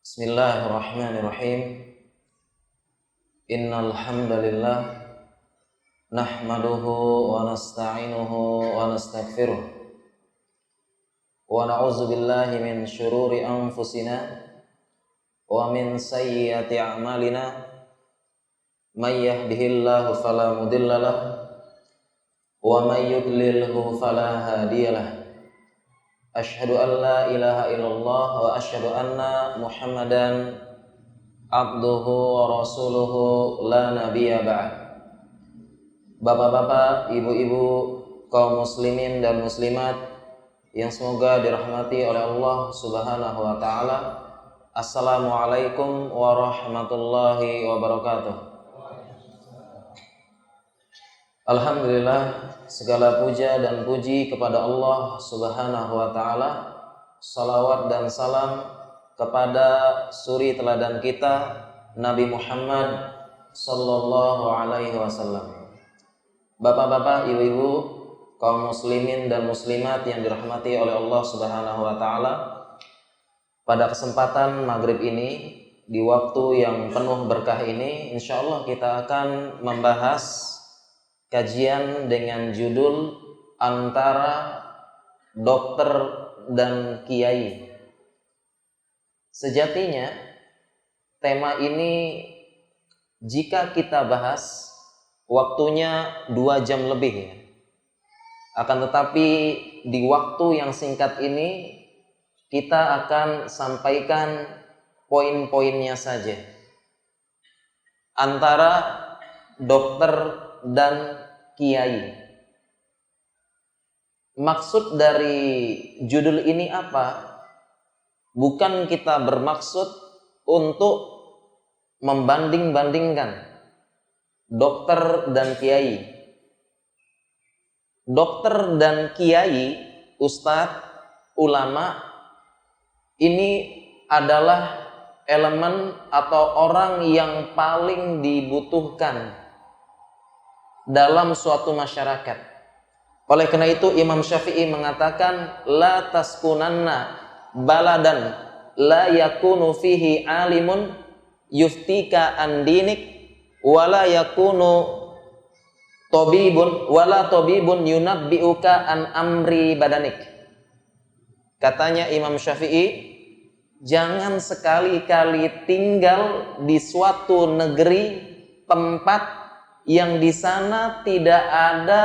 Bismillahirrahmanirrahim. Innal hamdalillah nahmaduhu wa nasta'inuhu wa nastaghfiruh wa na'udzu billahi min syururi anfusina wa min sayyiati a'malina may yahdihillahu fala mudhillalah wa may yudlilhu fala hadiyalah. Asyhadu an la ilaha illallah wa asyhadu anna Muhammadan abduhu wa rasuluhu la nabiyya ba'd. Bapak-bapak, ibu-ibu, kaum muslimin dan muslimat yang semoga dirahmati oleh Allah Subhanahu wa taala. Assalamualaikum warahmatullahi wabarakatuh. Alhamdulillah, segala puja dan puji kepada Allah Subhanahu wa taala. Salawat dan salam kepada suri teladan kita Nabi Muhammad sallallahu alaihi wasallam. Bapak-bapak, ibu-ibu, kaum muslimin dan muslimat yang dirahmati oleh Allah Subhanahu wa taala. Pada kesempatan maghrib ini, di waktu yang penuh berkah ini, insyaallah kita akan membahas kajian dengan judul Antara Dokter dan Kiai. Sejatinya tema ini jika kita bahas waktunya 2 jam lebih ya. Akan tetapi di waktu yang singkat ini kita akan sampaikan poin-poinnya saja. Antara dokter dan kiai. Maksud dari judul ini apa? Bukan kita bermaksud untuk membanding-bandingkan dokter dan kiai. Dokter dan kiai, ustadz, ulama, ini adalah elemen atau orang yang paling dibutuhkan dalam suatu masyarakat. Oleh karena itu Imam Syafi'i mengatakan la taskunanna baladan la yakunu fihi alimun yuftika an dinik wala yakunu tabibun wala tabibun yunabbiuka an amri badanik. Katanya Imam Syafi'i, jangan sekali-kali tinggal di suatu negeri, tempat yang di sana tidak ada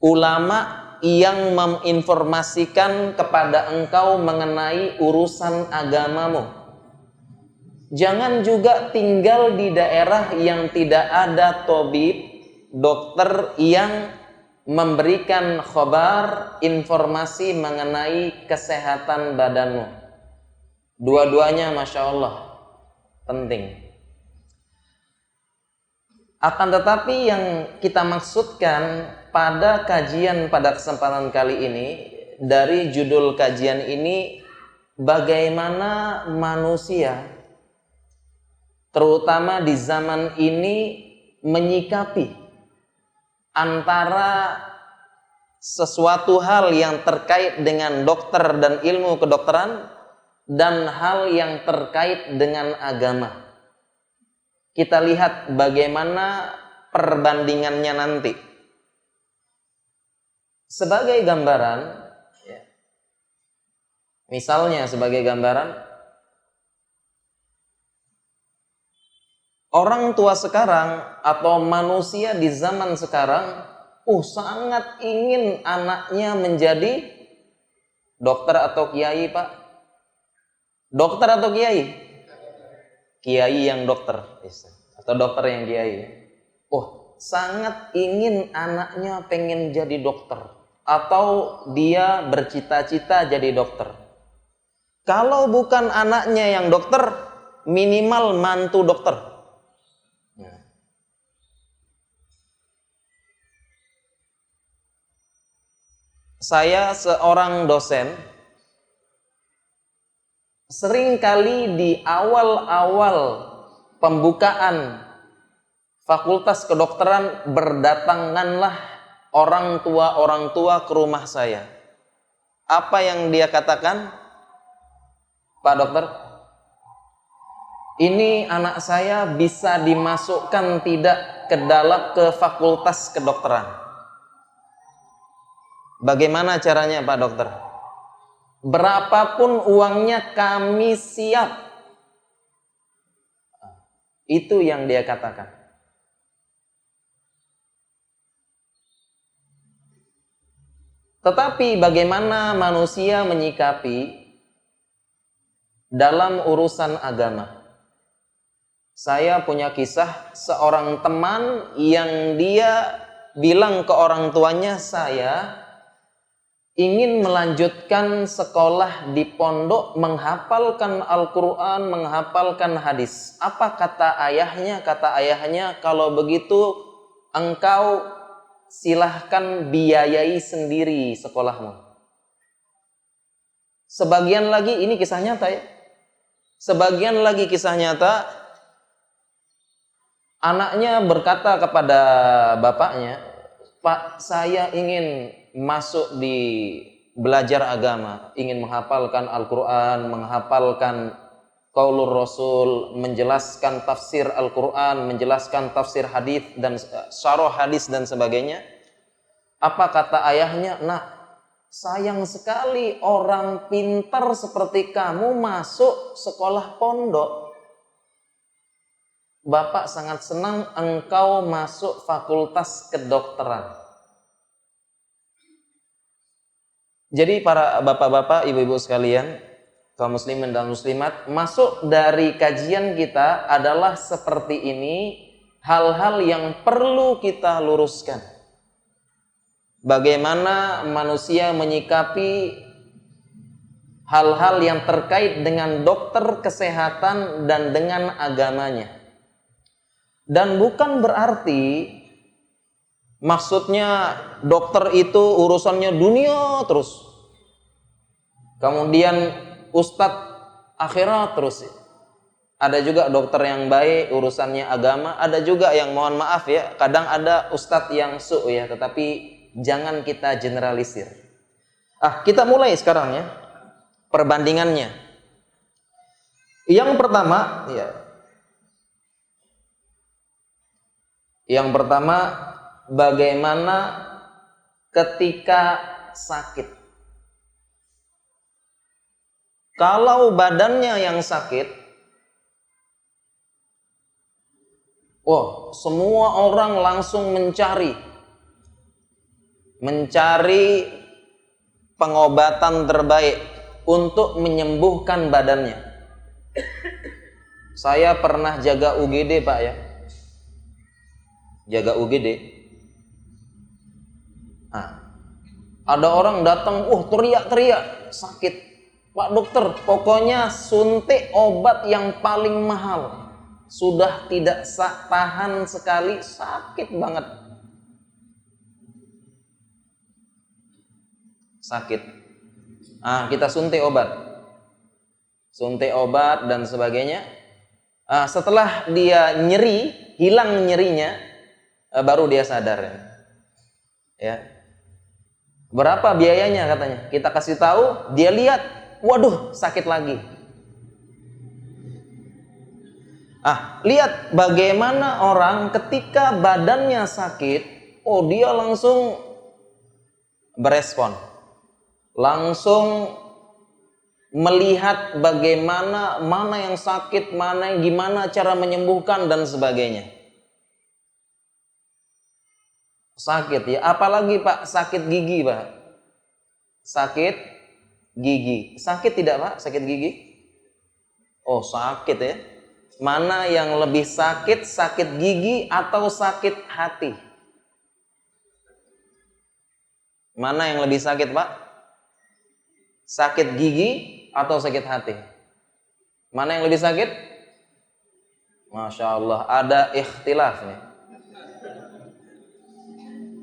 ulama yang menginformasikan kepada engkau mengenai urusan agamamu. Jangan juga tinggal di daerah yang tidak ada tabib, dokter yang memberikan khabar, informasi mengenai kesehatan badanmu. Dua-duanya Masya Allah penting. Akan tetapi yang kita maksudkan pada kajian pada kesempatan kali ini, dari judul kajian ini, bagaimana manusia terutama di zaman ini menyikapi antara sesuatu hal yang terkait dengan dokter dan ilmu kedokteran dan hal yang terkait dengan agama. Kita lihat bagaimana perbandingannya nanti. Sebagai gambaran, ya, misalnya sebagai gambaran, orang tua sekarang atau manusia di zaman sekarang, sangat ingin anaknya menjadi dokter atau kiai, Pak. Dokter atau kiai? Kiai yang dokter atau dokter yang kiai. Sangat ingin anaknya pengen jadi dokter atau dia bercita-cita jadi dokter. Kalau bukan anaknya yang dokter, minimal mantu dokter. Saya seorang dosen, seringkali di awal-awal pembukaan fakultas kedokteran berdatanganlah orang tua ke rumah saya. Apa yang dia katakan? Pak dokter, ini anak saya bisa dimasukkan tidak ke fakultas kedokteran. Bagaimana caranya Pak Dokter? Berapapun uangnya kami siap. Itu yang dia katakan. Tetapi bagaimana manusia menyikapi dalam urusan agama? Saya punya kisah seorang teman yang dia bilang ke orang tuanya, saya ingin melanjutkan sekolah di pondok, menghafalkan Al-Quran, menghafalkan hadis. Apa kata ayahnya? Kata ayahnya, kalau begitu engkau silahkan biayai sendiri sekolahmu. Sebagian lagi, ini kisah nyata ya. Sebagian lagi kisah nyata, anaknya berkata kepada bapaknya, Pak, saya ingin masuk di belajar agama, ingin menghafalkan Al-Quran, menghafalkan Qaulur Rasul, menjelaskan tafsir Al-Quran, menjelaskan tafsir hadis dan syarah hadis dan sebagainya. Apa kata ayahnya? Nak, sayang sekali orang pintar seperti kamu masuk sekolah pondok. Bapak sangat senang engkau masuk fakultas kedokteran. Jadi para bapak-bapak, ibu-ibu sekalian, kaum muslimin dan muslimat, masuk dari kajian kita adalah seperti ini, hal-hal yang perlu kita luruskan. Bagaimana manusia menyikapi hal-hal yang terkait dengan dokter kesehatan dan dengan agamanya. Dan bukan berarti maksudnya dokter itu urusannya dunia terus. Kemudian ustadz akhirat terus. Ada juga dokter yang baik urusannya agama, ada juga yang mohon maaf ya, kadang ada ustadz yang ya, tetapi jangan kita generalisir. Kita mulai sekarang ya perbandingannya. Yang pertama ya. Yang pertama, bagaimana ketika sakit. Kalau badannya yang sakit, semua orang langsung mencari pengobatan terbaik untuk menyembuhkan badannya. Saya pernah jaga UGD Pak ya. Jaga UGD. Ada orang datang, teriak-teriak, sakit. Pak dokter, pokoknya suntik obat yang paling mahal. Sudah tidak tahan sekali, sakit banget. Sakit. Kita suntik obat. Suntik obat dan sebagainya. Setelah dia nyeri, hilang nyerinya, baru dia sadar ya. Berapa biayanya katanya? Kita kasih tahu, dia lihat, waduh sakit lagi. Lihat bagaimana orang ketika badannya sakit, dia langsung berespon, langsung melihat bagaimana mana yang sakit, gimana cara menyembuhkan dan sebagainya. Sakit ya, apalagi Pak, sakit gigi Pak. Sakit gigi. Sakit tidak Pak, sakit gigi? Sakit ya. Mana yang lebih sakit, sakit gigi atau sakit hati? Mana yang lebih sakit Pak? Sakit gigi atau sakit hati? Mana yang lebih sakit? Masya Allah, ada ikhtilaf nih.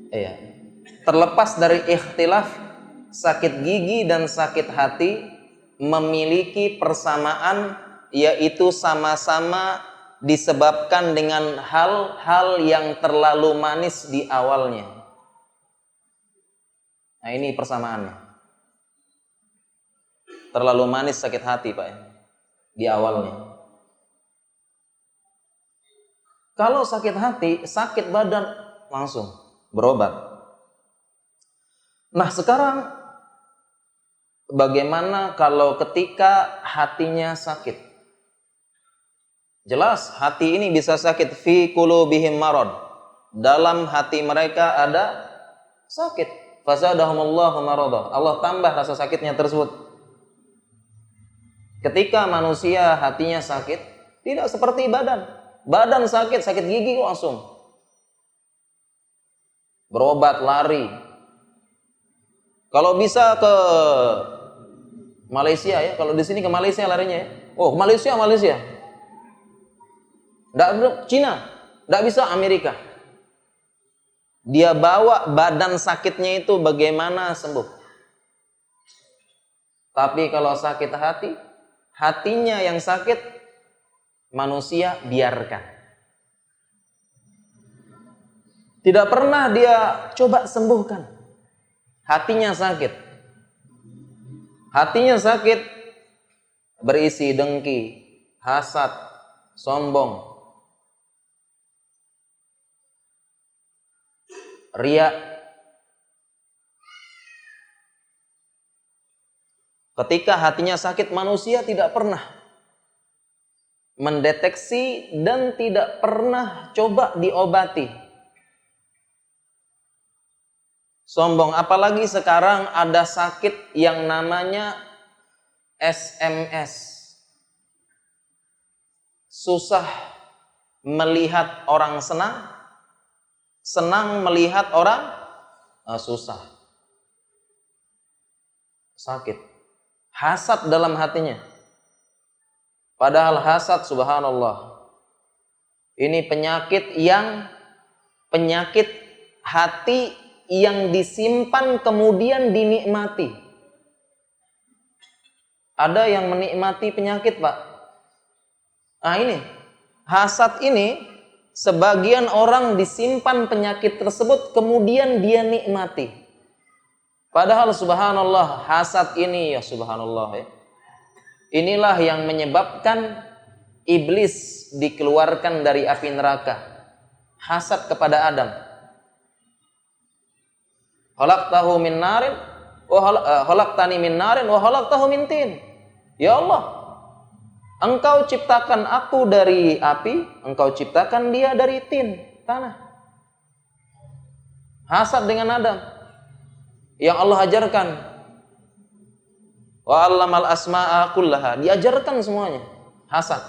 Iya. Terlepas dari ikhtilaf, sakit gigi dan sakit hati memiliki persamaan, yaitu sama-sama disebabkan dengan hal-hal yang terlalu manis di awalnya. Ini persamaannya. Terlalu manis sakit hati Pak ya, di awalnya. Kalau sakit hati, sakit badan langsung berobat. Nah, sekarang bagaimana kalau ketika hatinya sakit? Jelas hati ini bisa sakit, fi qulubihim marad. Dalam hati mereka ada sakit. Fazadahumullahu maradah. Allah tambah rasa sakitnya tersebut. Ketika manusia hatinya sakit, tidak seperti badan. Badan sakit, sakit gigi langsung berobat, lari. Kalau bisa ke Malaysia ya, kalau di sini ke Malaysia larinya ya. Oh, Malaysia. Nggak, Cina, nggak bisa Amerika. Dia bawa badan sakitnya itu bagaimana sembuh. Tapi kalau sakit hati, hatinya yang sakit, manusia biarkan. Tidak pernah dia coba sembuhkan. Hatinya sakit. Hatinya sakit berisi dengki, hasad, sombong, riya. Ketika hatinya sakit, manusia tidak pernah mendeteksi dan tidak pernah coba diobati. Sombong, apalagi sekarang ada sakit yang namanya SMS. Susah melihat orang senang, senang melihat orang susah. Sakit. Hasad dalam hatinya. Padahal hasad, subhanallah, ini penyakit hati yang disimpan kemudian dinikmati. Ada yang menikmati penyakit, Pak. Nah ini, hasad ini sebagian orang disimpan penyakit tersebut kemudian dia nikmati. Padahal subhanallah, hasad ini ya subhanallah ya. Inilah yang menyebabkan iblis dikeluarkan dari api neraka. Hasad kepada Adam. Khalaqtahu min narin wa khalaqtani min narin wa khalaqtahu min tin. Ya Allah, Engkau ciptakan aku dari api, Engkau ciptakan dia dari tin, tanah. Hasad dengan Adam. Yang Allah ajarkan, wa 'allamal asma'a kullaha, diajarkan semuanya. Hasad.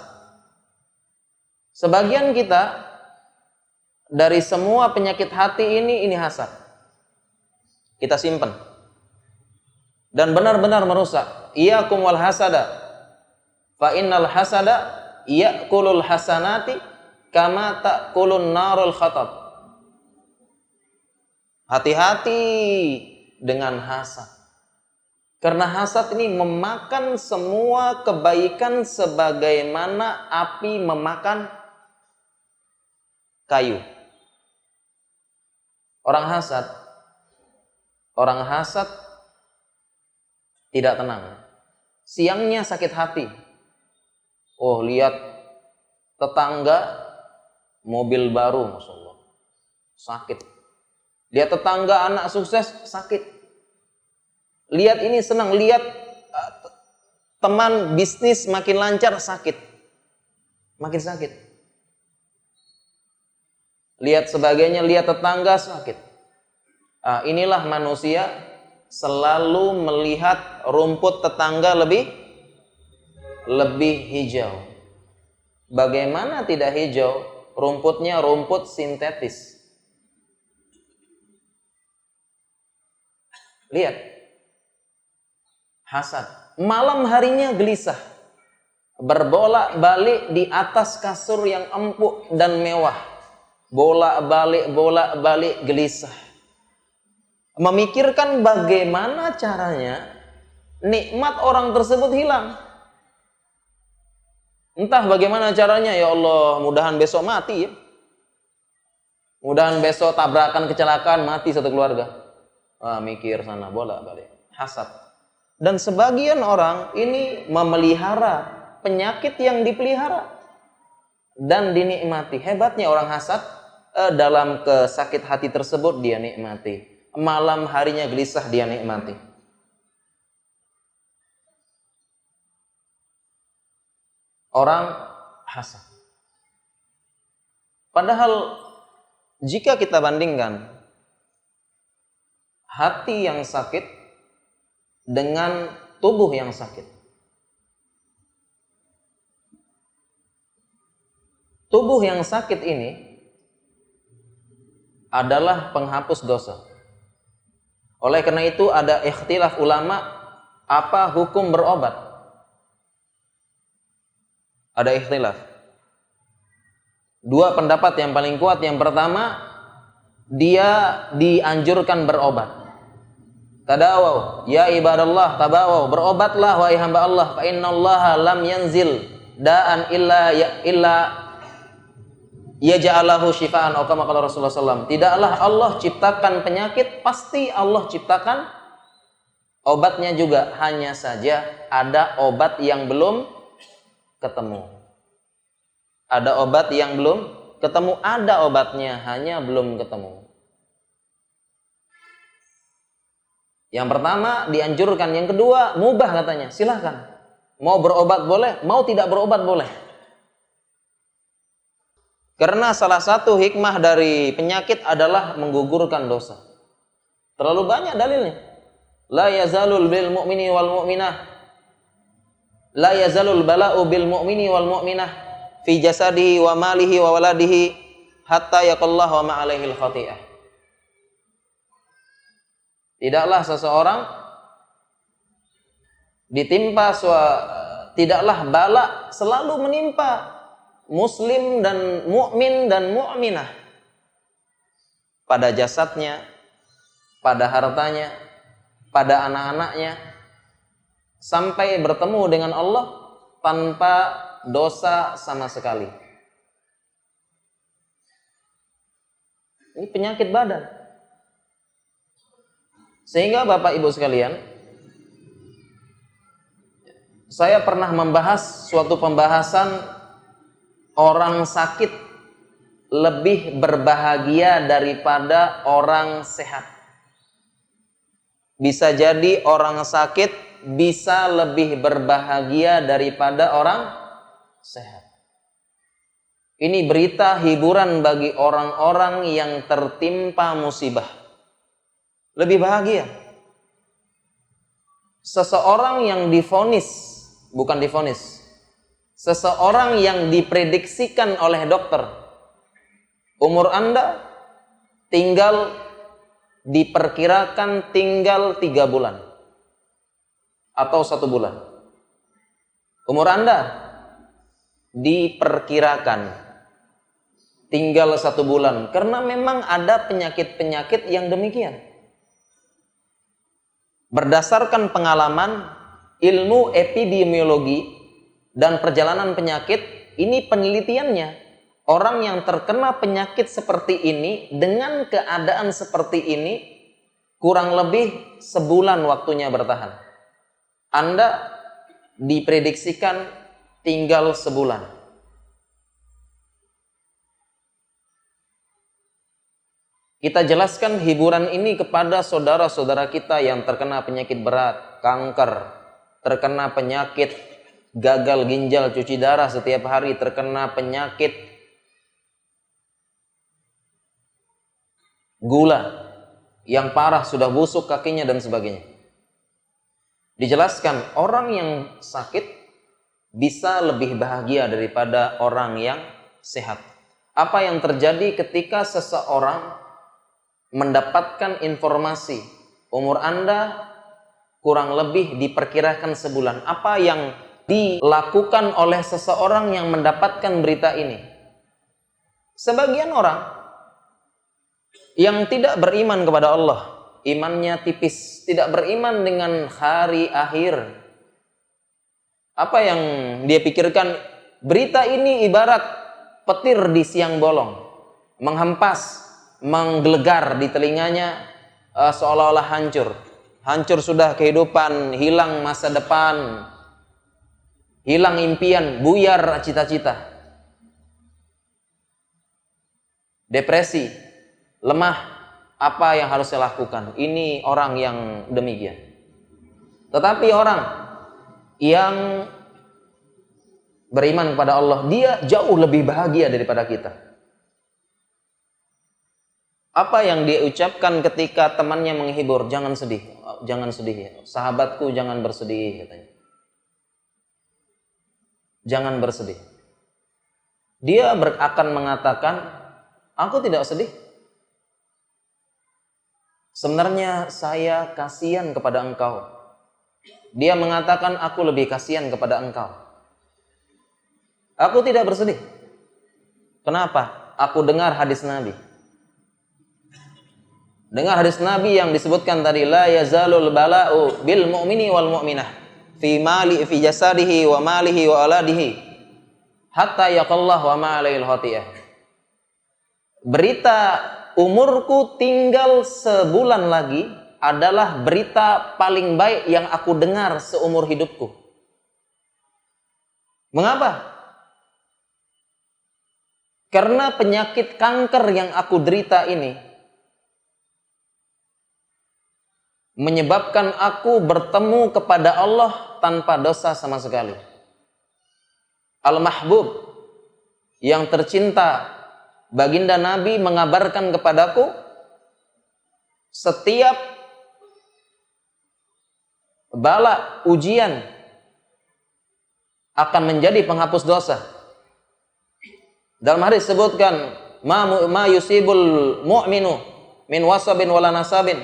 Sebagian kita dari semua penyakit hati ini hasad. Kita simpan. Dan benar-benar merusak. Iyyakum wal hasada. Fa innal hasada ya'kulul hasanati kama ta'kulun narul khatab. Hati-hati dengan hasad. Karena hasad ini memakan semua kebaikan sebagaimana api memakan kayu. Orang hasad tidak tenang. Siangnya sakit hati. Oh, lihat tetangga mobil baru, Masya Allah, sakit. Lihat tetangga anak sukses, sakit. Lihat ini senang, lihat teman bisnis makin lancar, sakit. Makin sakit. Lihat sebagainya, lihat tetangga sakit. Inilah manusia selalu melihat rumput tetangga lebih hijau. Bagaimana tidak hijau? Rumputnya rumput sintetis. Lihat. Hasad. Malam harinya gelisah. Berbolak-balik di atas kasur yang empuk dan mewah. Bolak-balik gelisah. Memikirkan bagaimana caranya nikmat orang tersebut hilang. Entah bagaimana caranya, ya Allah, mudahan besok mati ya. Mudahan besok tabrakan, kecelakaan, mati satu keluarga. Mikir sana bolak-balik. Hasad. Dan sebagian orang ini memelihara penyakit yang dipelihara. dan dinikmati. Hebatnya orang hasad, dalam kesakit hati tersebut dia nikmati. Malam harinya gelisah dia nikmati. Orang hasad. Padahal jika kita bandingkan hati yang sakit dengan tubuh yang sakit, tubuh yang sakit ini adalah penghapus dosa. Oleh karena itu ada ikhtilaf ulama apa hukum berobat. Ada ikhtilaf. Dua pendapat yang paling kuat. Yang pertama, dia dianjurkan berobat. Tadawau ya ibadallah, tabawau, berobatlah wahai hamba Allah, fa innallaha lam yanzil da'an illa yaj'alahu syifaan, atau kama qala Rasulullah SAW. Tidaklah Allah ciptakan penyakit, pasti Allah ciptakan obatnya juga. Hanya saja ada obat yang belum ketemu. Ada obat yang belum ketemu, ada obatnya, hanya belum ketemu. Yang pertama dianjurkan, yang kedua mubah katanya, silahkan. Mau berobat boleh, mau tidak berobat boleh. Karena salah satu hikmah dari penyakit adalah menggugurkan dosa. Terlalu banyak dalilnya. La yazalul bil mu'mini wal mu'minah. La yazalul bala'u bil mu'mini wal mu'minah fi jasadihi wa malihi wa waladihi hatta yaqallahu ma alaihil khati'ah. Tidaklah seseorang tidaklah bala selalu menimpa muslim dan mukmin dan mukminah pada jasadnya, pada hartanya, pada anak-anaknya, sampai bertemu dengan Allah tanpa dosa sama sekali. Ini penyakit badan. Sehingga Bapak Ibu sekalian, saya pernah membahas suatu pembahasan orang sakit lebih berbahagia daripada orang sehat. Bisa jadi orang sakit bisa lebih berbahagia daripada orang sehat. Ini berita hiburan bagi orang-orang yang tertimpa musibah. Lebih bahagia. Seseorang yang seseorang yang diprediksikan oleh dokter, umur Anda diperkirakan tinggal 3 bulan atau 1 bulan. Umur Anda diperkirakan tinggal 1 bulan, karena memang ada penyakit-penyakit yang demikian. Berdasarkan pengalaman, ilmu epidemiologi dan perjalanan penyakit, ini penelitiannya, orang yang terkena penyakit seperti ini dengan keadaan seperti ini kurang lebih sebulan waktunya bertahan. Anda diprediksikan tinggal sebulan. Kita jelaskan hiburan ini kepada saudara-saudara kita yang terkena penyakit berat, kanker, terkena penyakit gagal ginjal, cuci darah setiap hari, terkena penyakit gula yang parah, sudah busuk kakinya dan sebagainya. Dijelaskan orang yang sakit bisa lebih bahagia daripada orang yang sehat. Apa yang terjadi ketika seseorang mendapatkan informasi umur Anda kurang lebih diperkirakan sebulan? Apa yang dilakukan oleh seseorang yang mendapatkan berita ini? Sebagian orang yang tidak beriman kepada Allah, imannya tipis, tidak beriman dengan hari akhir, apa yang dia pikirkan? Berita ini ibarat petir di siang bolong, menghempas, menggelegar di telinganya, seolah-olah hancur sudah kehidupan, hilang masa depan, hilang impian, buyar cita-cita. depresi, lemah, apa yang harus saya lakukan? Ini orang yang demikian. Tetapi orang yang beriman kepada Allah, dia jauh lebih bahagia daripada kita. Apa yang dia ucapkan ketika temannya menghibur? Jangan sedih, jangan sedih ya. Sahabatku jangan bersedih, katanya. Jangan bersedih. Dia akan mengatakan, aku tidak sedih. Sebenarnya saya kasihan kepada engkau. Dia mengatakan, aku lebih kasihan kepada engkau. Aku tidak bersedih. Kenapa? Aku dengar hadis Nabi. Dengar hadis Nabi yang disebutkan tadi, la yazalul bala'u bil mu'mini wal mu'minah fi jasadihi wa malihi wa aladihi hatta yaqallah wa ma alaihil khati'ah. Berita umurku tinggal sebulan lagi adalah berita paling baik yang aku dengar seumur hidupku. Mengapa? Karena penyakit kanker yang aku derita ini menyebabkan aku bertemu kepada Allah tanpa dosa sama sekali. Al-Mahbub yang tercinta, baginda Nabi mengabarkan kepadaku, setiap bala ujian akan menjadi penghapus dosa. Dalam hadis disebutkan, ma yusibul mu'minu min wasabin wala nasabin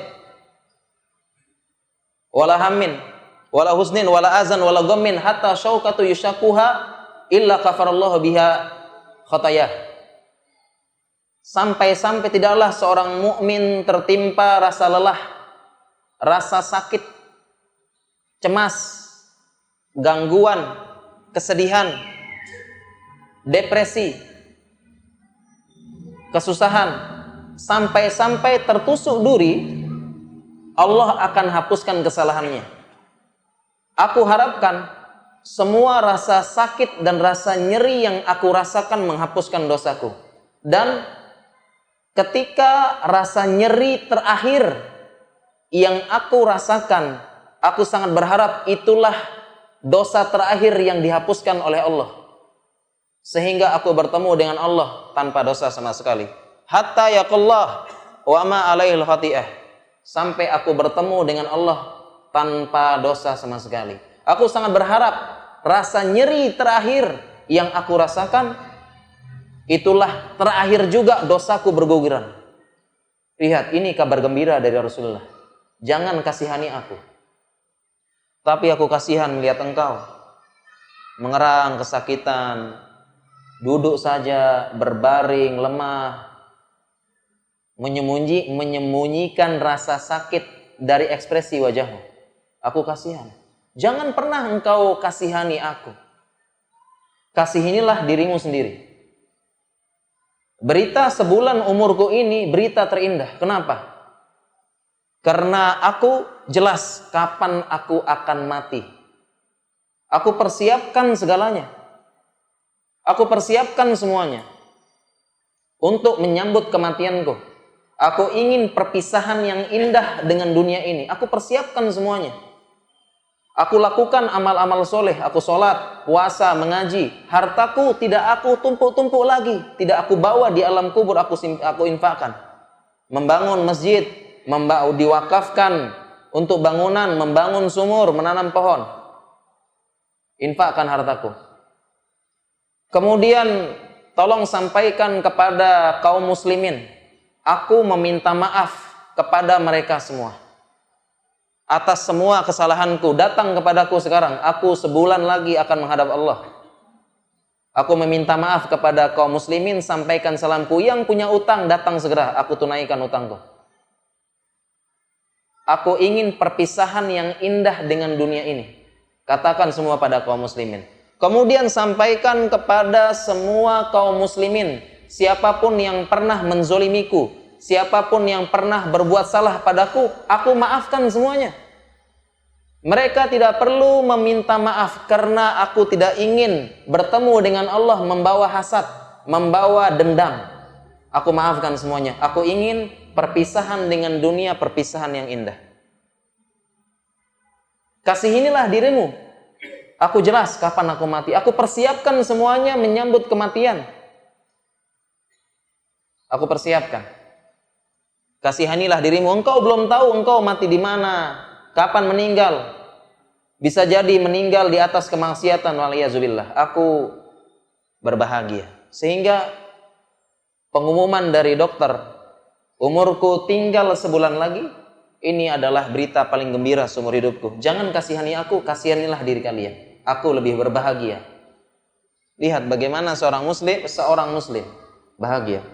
wala hammin wala husnin wala azan wala ghammin hatta syaukatu yushakuha illa kafarallahu biha khatayah. Sampai-sampai tidaklah seorang mukmin tertimpa rasa lelah, rasa sakit, cemas, gangguan, kesedihan, depresi, kesusahan, sampai-sampai tertusuk duri, Allah akan hapuskan kesalahannya. Aku harapkan semua rasa sakit dan rasa nyeri yang aku rasakan menghapuskan dosaku. Dan ketika rasa nyeri terakhir yang aku rasakan, aku sangat berharap itulah dosa terakhir yang dihapuskan oleh Allah, sehingga aku bertemu dengan Allah tanpa dosa sama sekali. Hatta yaqullah wa ma alaihil khati'ah, sampai aku bertemu dengan Allah tanpa dosa sama sekali. Aku sangat berharap rasa nyeri terakhir yang aku rasakan itulah terakhir juga dosaku berguguran. Lihat, ini kabar gembira dari Rasulullah. Jangan kasihani aku, tapi aku kasihan melihat engkau mengerang kesakitan, duduk saja, berbaring, lemah, menyembunyikan rasa sakit dari ekspresi wajahmu. Aku kasihan. Jangan pernah engkau kasihani aku. Kasihinilah dirimu sendiri. Berita sebulan umurku ini berita terindah. Kenapa? Karena aku jelas kapan aku akan mati. Aku persiapkan segalanya. Aku persiapkan semuanya untuk menyambut kematianku. Aku ingin perpisahan yang indah dengan dunia ini. Aku persiapkan semuanya. Aku lakukan amal-amal soleh. Aku sholat, puasa, mengaji. Hartaku tidak aku tumpuk-tumpuk lagi. Tidak aku bawa di alam kubur. Aku infakkan. Membangun masjid, diwakafkan untuk bangunan, membangun sumur, menanam pohon. Infakkan hartaku. Kemudian tolong sampaikan kepada kaum muslimin, aku meminta maaf kepada mereka semua atas semua kesalahanku. Datang kepadaku sekarang, aku sebulan lagi akan menghadap Allah. Aku meminta maaf kepada kaum muslimin, sampaikan salamku. Yang punya utang datang segera, aku tunaikan utangku. Aku ingin perpisahan yang indah dengan dunia ini. Katakan semua pada kaum muslimin. Kemudian sampaikan kepada semua kaum muslimin, siapapun yang pernah menzolimiku, siapapun yang pernah berbuat salah padaku, aku maafkan semuanya. Mereka tidak perlu meminta maaf karena aku tidak ingin bertemu dengan Allah membawa hasad, membawa dendam. Aku maafkan semuanya. Aku ingin perpisahan dengan dunia, perpisahan yang indah. Kasihinilah dirimu. Aku jelas kapan aku mati. Aku persiapkan semuanya menyambut kematian. Aku persiapkan. Kasihanilah dirimu. Engkau belum tahu engkau mati di mana, kapan meninggal. Bisa jadi meninggal di atas kemaksiatan, waliyazubillah. Aku berbahagia. Sehingga pengumuman dari dokter, umurku tinggal sebulan lagi, ini adalah berita paling gembira seumur hidupku. Jangan kasihani aku, kasihanilah diri kalian. Aku lebih berbahagia. Lihat bagaimana seorang muslim bahagia.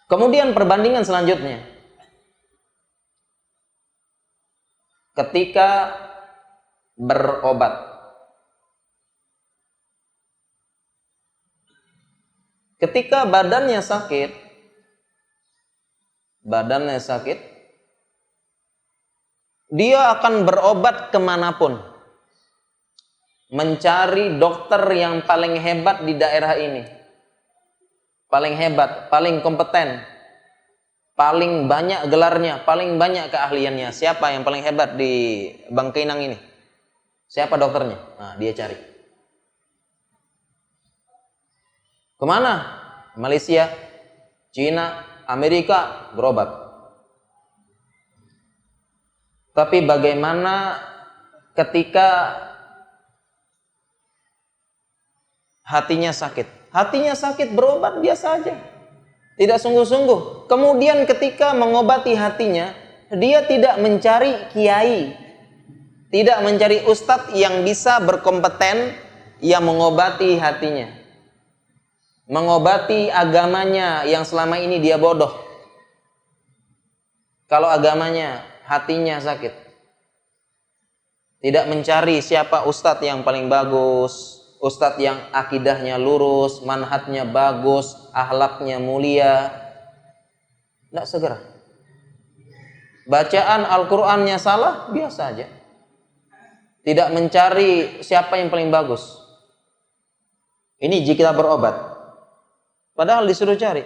Kemudian perbandingan selanjutnya. Ketika berobat. Ketika badannya sakit, dia akan berobat kemanapun. Mencari dokter yang paling hebat di daerah ini. Paling hebat, paling kompeten. Paling banyak gelarnya, paling banyak keahliannya. Siapa yang paling hebat di Bangkinang ini? Siapa dokternya? Nah, dia cari. Kemana? Malaysia, Cina, Amerika, berobat. Tapi bagaimana ketika hatinya sakit? Hatinya sakit, berobat biasa aja. Tidak sungguh-sungguh. Kemudian ketika mengobati hatinya, dia tidak mencari kiai, tidak mencari ustadz yang bisa berkompeten yang mengobati hatinya, mengobati agamanya yang selama ini dia bodoh. Kalau agamanya, hatinya sakit, tidak mencari siapa ustadz yang paling bagus, ustadz yang akidahnya lurus, manhajnya bagus, akhlaknya mulia. Tidak segera. Bacaan Al-Qur'annya salah, biasa aja. Tidak mencari siapa yang paling bagus. Ini jika berobat. Padahal disuruh cari.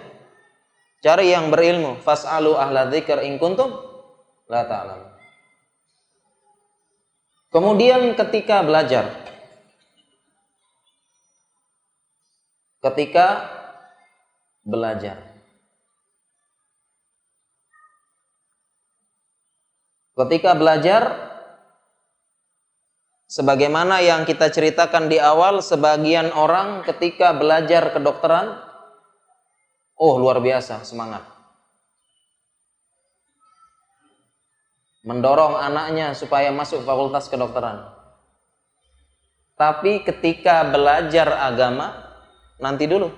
Cari yang berilmu. Fas'alu ahla dzikr in kuntum la ta'lamun. Kemudian ketika belajar. Ketika belajar, sebagaimana yang kita ceritakan di awal, sebagian orang ketika belajar kedokteran, luar biasa semangat. Mendorong anaknya supaya masuk fakultas kedokteran. Tapi ketika belajar agama, nanti dulu.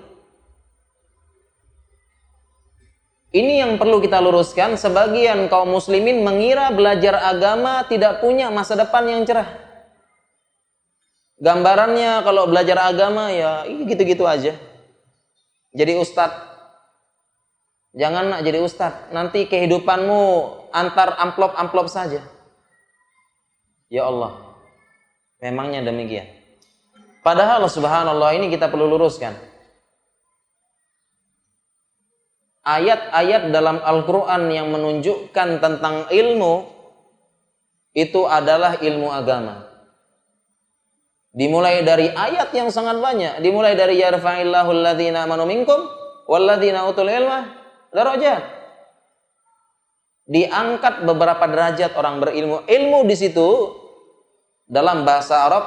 Ini yang perlu kita luruskan. Sebagian kaum muslimin mengira belajar agama tidak punya masa depan yang cerah. Gambarannya kalau belajar agama ya gitu-gitu aja. Jadi ustadz. Jangan nak jadi ustadz. Nanti kehidupanmu antar amplop-amplop saja. Ya Allah. Memangnya demikian. Padahal subhanallah ini kita perlu luruskan. Ayat-ayat dalam Al-Quran yang menunjukkan tentang ilmu, itu adalah ilmu agama. Dimulai dari ayat yang sangat banyak. Dimulai dari yarfa'illahu alladhina amanu minkum walladhina utul ilma darajat. Diangkat beberapa derajat orang berilmu. Ilmu di situ dalam bahasa Arab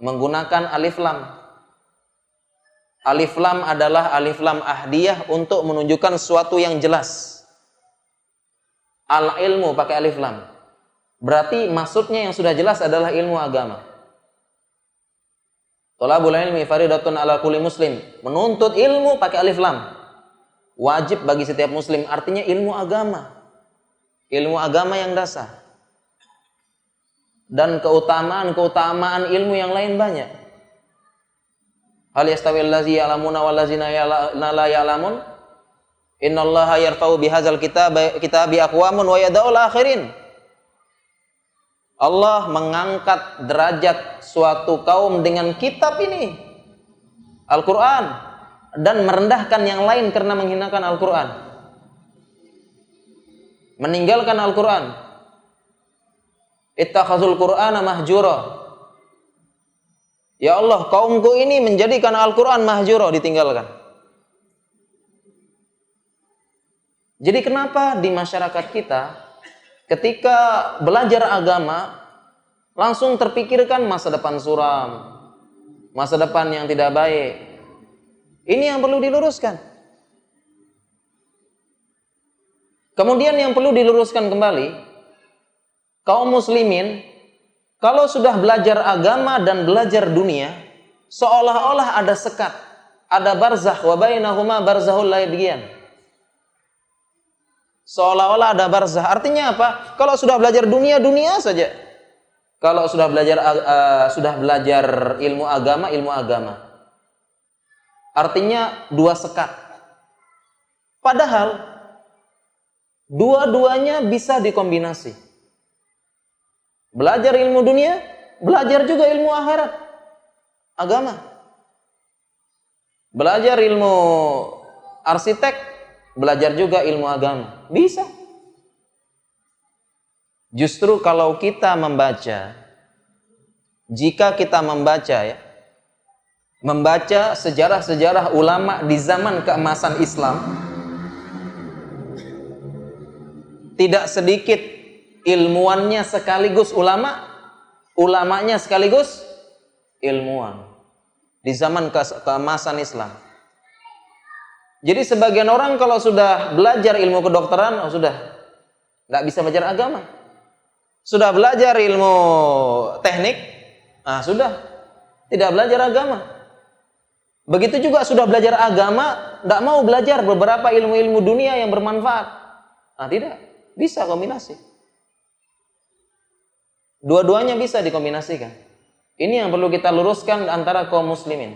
menggunakan alif lam. Alif lam adalah alif lam ahdiyah untuk menunjukkan sesuatu yang jelas. Al ilmu pakai alif lam. Berarti maksudnya yang sudah jelas adalah ilmu agama. Thalabul ilmi faridatun ala kulli muslim. Menuntut ilmu pakai alif lam. Wajib bagi setiap muslim, artinya ilmu agama. Ilmu agama yang dasar. Dan keutamaan ilmu yang lain banyak. Hal yastawil ladzi ya'lamuna wal ladzina la ya'lamun? Innallaha yarfa'u bihadzal kitabi aqwamun wa yada'ul akhirin. Allah mengangkat derajat suatu kaum dengan kitab ini, Al-Quran. dan merendahkan yang lain karena menghinakan Al-Quran, meninggalkan Al-Quran. Ittakhazul Qur'ana mahjura. Ya Allah, kaumku ini menjadikan Al-Quran mahjura, ditinggalkan. Jadi kenapa di masyarakat kita ketika belajar agama langsung terpikirkan masa depan suram, masa depan yang tidak baik. Ini yang perlu diluruskan. Kemudian yang perlu diluruskan kembali, kaum muslimin kalau sudah belajar agama dan belajar dunia, seolah-olah ada sekat, ada barzakh, wa bainahuma barzakhul la yabghiyan. Seolah-olah ada barzakh. Artinya apa? Kalau sudah belajar dunia, dunia saja. Kalau sudah belajar ilmu agama, ilmu agama. Artinya dua sekat. Padahal dua-duanya bisa dikombinasi. Belajar ilmu dunia, belajar juga ilmu akhirat, agama. Belajar ilmu arsitek, belajar juga ilmu agama. Bisa. Justru kalau kita membaca, jika kita membaca membaca sejarah-sejarah ulama di zaman keemasan Islam, tidak sedikit ilmuannya sekaligus ulama, ulamanya sekaligus ilmuwan di zaman keemasan Islam. Jadi sebagian orang kalau sudah belajar ilmu kedokteran, sudah nggak bisa belajar agama. Sudah belajar ilmu teknik, sudah tidak belajar agama. Begitu juga sudah belajar agama, nggak mau belajar beberapa ilmu-ilmu dunia yang bermanfaat. Tidak bisa kombinasi. Dua-duanya bisa dikombinasikan. Ini yang perlu kita luruskan antara kaum muslimin.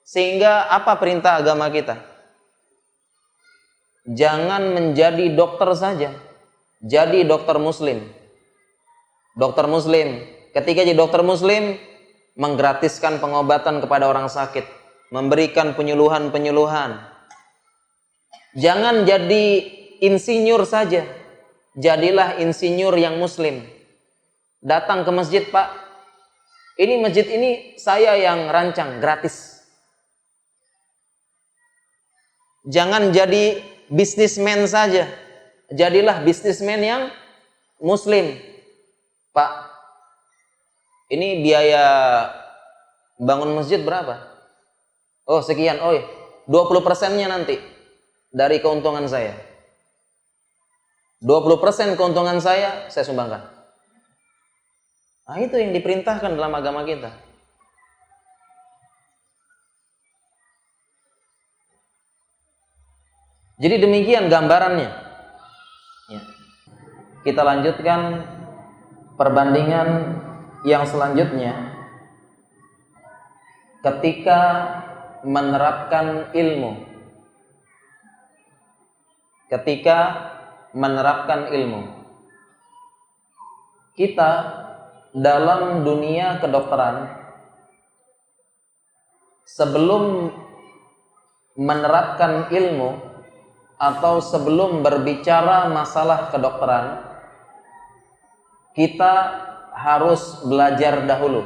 Sehingga apa perintah agama kita? Jangan menjadi dokter saja. Jadi dokter muslim. Dokter muslim. Ketika jadi dokter muslim, menggratiskan pengobatan kepada orang sakit. Memberikan penyuluhan-penyuluhan. Jangan jadi insinyur saja. Jadilah insinyur yang muslim. Datang ke masjid, Pak. Ini masjid ini saya yang rancang, gratis. Jangan jadi bisnismen saja. Jadilah bisnismen yang muslim. Pak, ini biaya bangun masjid berapa? Oh, sekian. 20%-nya nanti dari keuntungan saya. 20% keuntungan saya sumbangkan. Itu yang diperintahkan dalam agama kita. Jadi demikian gambarannya. Kita lanjutkan perbandingan yang selanjutnya. Ketika menerapkan ilmu. Ketika menerapkan ilmu. Kita dalam dunia kedokteran, sebelum menerapkan ilmu atau sebelum berbicara masalah kedokteran, kita harus belajar dahulu.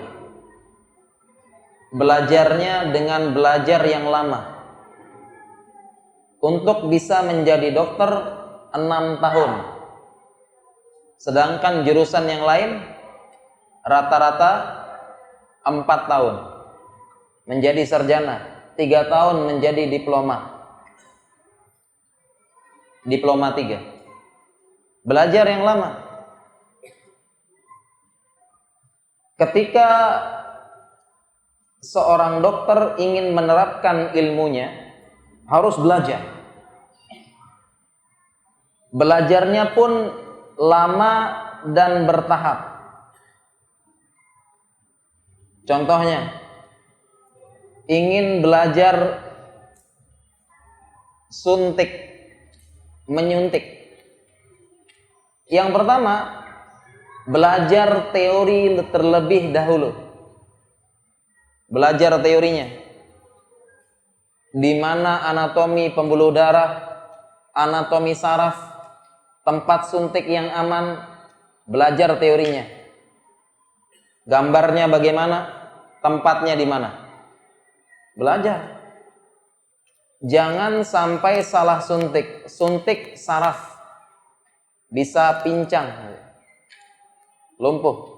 Belajarnya dengan belajar yang lama. Untuk bisa menjadi dokter 6 tahun. Sedangkan jurusan yang lain rata-rata 4 tahun menjadi sarjana, 3 tahun menjadi diploma 3. Belajar yang lama. Ketika seorang dokter ingin menerapkan ilmunya, harus belajar. Belajarnya pun lama dan bertahap. Contohnya, ingin belajar suntik, menyuntik. Yang pertama, belajar teori terlebih dahulu. Belajar teorinya. di mana anatomi pembuluh darah, anatomi saraf, tempat suntik yang aman, belajar teorinya. Gambarnya bagaimana, tempatnya di mana. Belajar. Jangan sampai salah suntik. Suntik saraf bisa pincang, lumpuh.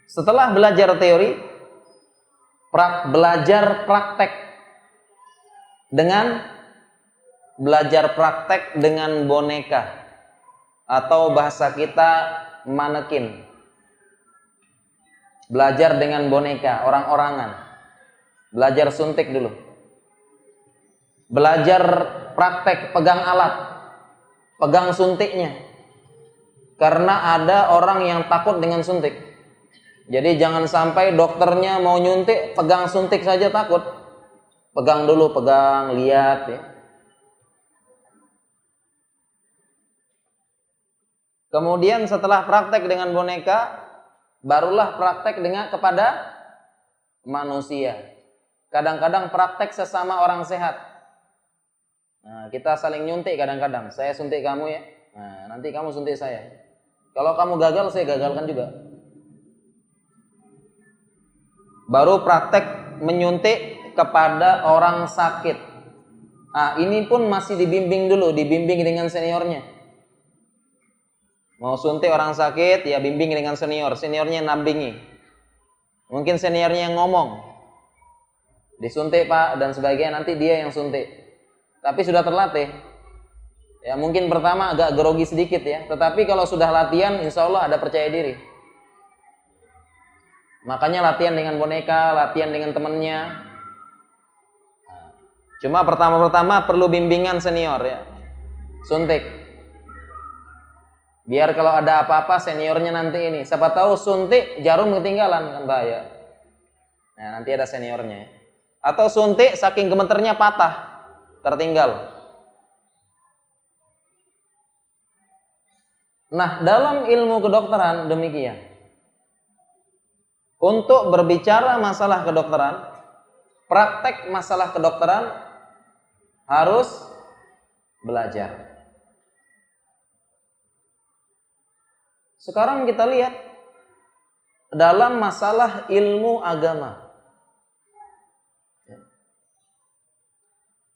Setelah belajar teori, belajar praktek dengan boneka atau bahasa kita manekin. Belajar dengan boneka, orang-orangan. Belajar suntik dulu. Belajar praktek pegang alat, pegang suntiknya. Karena ada orang yang takut dengan suntik. Jadi jangan sampai dokternya mau nyuntik, pegang suntik saja takut. Pegang dulu, pegang, lihat ya. Kemudian setelah praktek dengan boneka, barulah praktek kepada manusia. Kadang-kadang praktek sesama orang sehat. Nah, kita saling nyuntik kadang-kadang. Saya suntik kamu ya. Nah, nanti kamu suntik saya. Kalau kamu gagal, saya gagalkan juga. Baru praktek menyuntik kepada orang sakit. Nah, ini pun masih dibimbing dulu, dibimbing dengan seniornya. Mau suntik orang sakit, ya bimbing dengan senior. Seniornya nampingi. Mungkin seniornya yang ngomong. Disuntik Pak, dan sebagainya, nanti dia yang suntik. Tapi sudah terlatih. Ya mungkin pertama agak grogi sedikit ya. Tetapi kalau sudah latihan, insya Allah ada percaya diri. Makanya latihan dengan boneka, latihan dengan temannya. Cuma pertama-tama perlu bimbingan senior ya. Suntik. Biar kalau ada apa-apa seniornya nanti ini. Siapa tahu suntik jarum ketinggalan, kan bahaya. Nah, nanti ada seniornya. Atau suntik saking gemeternya patah, tertinggal. Nah, dalam ilmu kedokteran demikian. Untuk berbicara masalah kedokteran, praktek masalah kedokteran harus belajar. Sekarang kita lihat dalam masalah ilmu agama.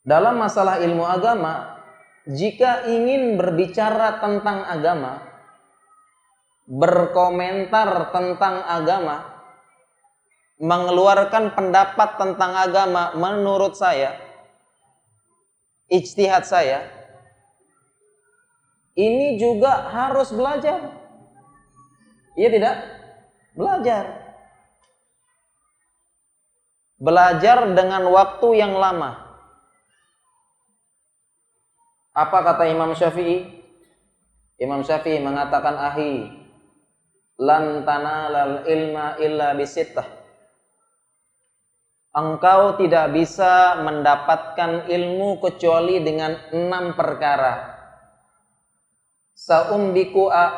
Dalam masalah ilmu agama, jika ingin berbicara tentang agama, berkomentar tentang agama, mengeluarkan pendapat tentang agama, menurut saya, ijtihad saya, ini juga harus belajar. Iya tidak? Belajar. Belajar dengan waktu yang lama. Apa kata Imam Syafi'i? Imam Syafi'i mengatakan, ahi lan tanalal ilma illa bisittah. Engkau tidak bisa mendapatkan ilmu kecuali dengan 6 perkara.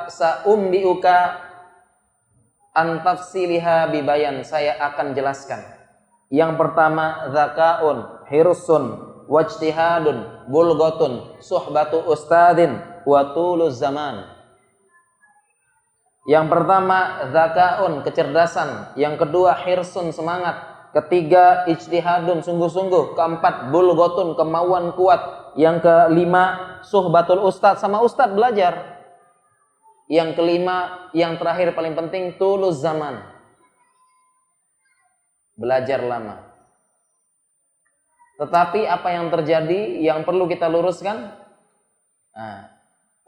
Sa'umbiuka antafsiliha bibayan. Saya akan jelaskan. Yang pertama, zakaun, hirsun, wajtihadun, bulgotun, suhbatu ustadin, watuluz zaman. Yang pertama, zakaun, kecerdasan. Yang kedua, hirsun, semangat. Ketiga, ijtihadun, sungguh-sungguh. Keempat, bulgotun, kemauan kuat. Yang kelima, suhbatul ustad, sama ustad belajar. Yang kelima, yang terakhir paling penting, tuluz zaman, belajar lama. Tetapi apa yang terjadi yang perlu kita luruskan? Nah,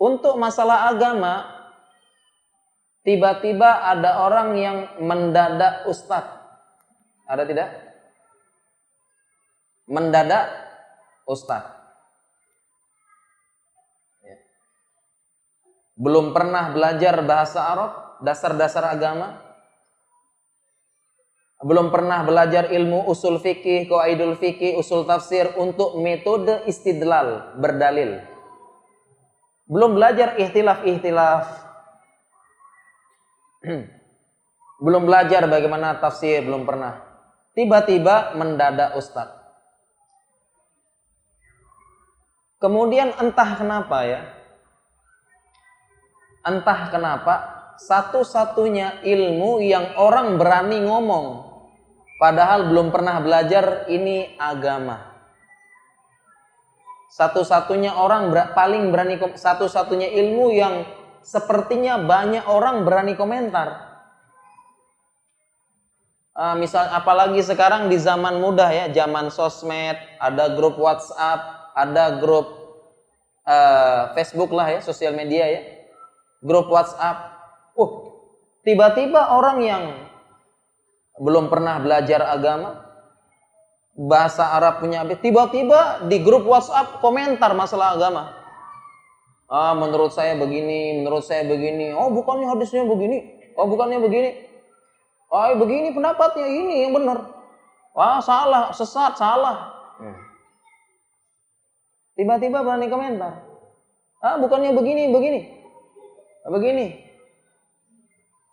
untuk masalah agama, tiba-tiba ada orang yang mendadak ustad. Ada tidak? Mendadak ustaz. Belum pernah belajar bahasa Arab, dasar-dasar agama. Belum pernah belajar ilmu usul fikih, qawaidul fikih, usul tafsir untuk metode istidlal, berdalil. Belum belajar ihtilaf-ihtilaf. belum belajar bagaimana tafsir, belum pernah. Tiba-tiba mendadak ustadz. Kemudian entah kenapa ya, entah kenapa satu-satunya ilmu yang orang berani ngomong padahal belum pernah belajar ini agama. Satu-satunya orang paling berani, satu-satunya ilmu yang sepertinya banyak orang berani komentar. Misal apalagi sekarang di zaman mudah ya, zaman sosmed, ada grup WhatsApp, ada grup Facebook lah ya, sosial media ya, grup WhatsApp. Tiba-tiba orang yang belum pernah belajar agama, bahasa Arab punya, tiba-tiba di grup WhatsApp komentar masalah agama. Menurut saya begini, menurut saya begini. Oh, bukannya hadisnya begini. Oh, bukannya begini. Oh, begini pendapatnya, ini yang benar. Wah, salah, sesat, salah. Tiba-tiba berani komentar. Bukannya begini, begini. Begini.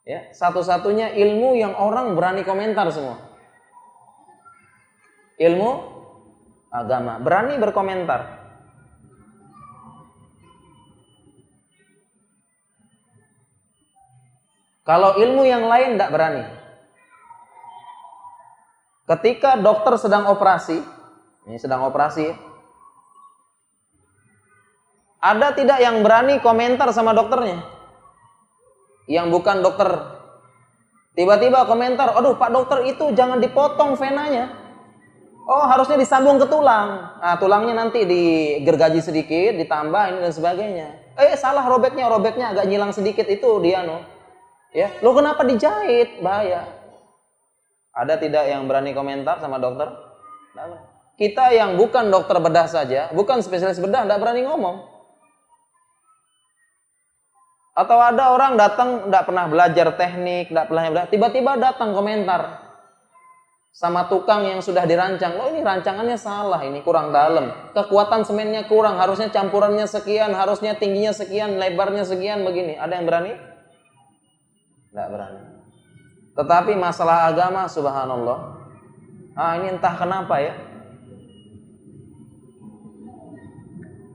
Ya, satu-satunya ilmu yang orang berani komentar semua. Ilmu agama, berani berkomentar. Kalau ilmu yang lain tidak berani. Ketika dokter sedang operasi, ini sedang operasi, ada tidak yang berani komentar sama dokternya? Yang bukan dokter. Tiba-tiba komentar, aduh Pak dokter itu jangan dipotong venanya. Oh, harusnya disambung ke tulang. Tulangnya nanti digergaji sedikit, ditambah ini dan sebagainya. Salah robeknya agak nyilang sedikit, itu dia no. Ya, lo kenapa dijahit? Bahaya. Ada tidak yang berani komentar sama dokter? Kita yang bukan dokter bedah saja, bukan spesialis bedah, tidak berani ngomong. Atau ada orang datang tidak pernah belajar teknik, tidak pernah belajar, tiba-tiba datang komentar sama tukang yang sudah dirancang. Ini rancangannya salah, ini kurang dalam, kekuatan semennya kurang, harusnya campurannya sekian, harusnya tingginya sekian, lebarnya sekian, begini. Ada yang berani? Tidak berani. Tetapi masalah agama, subhanallah, ini entah kenapa ya,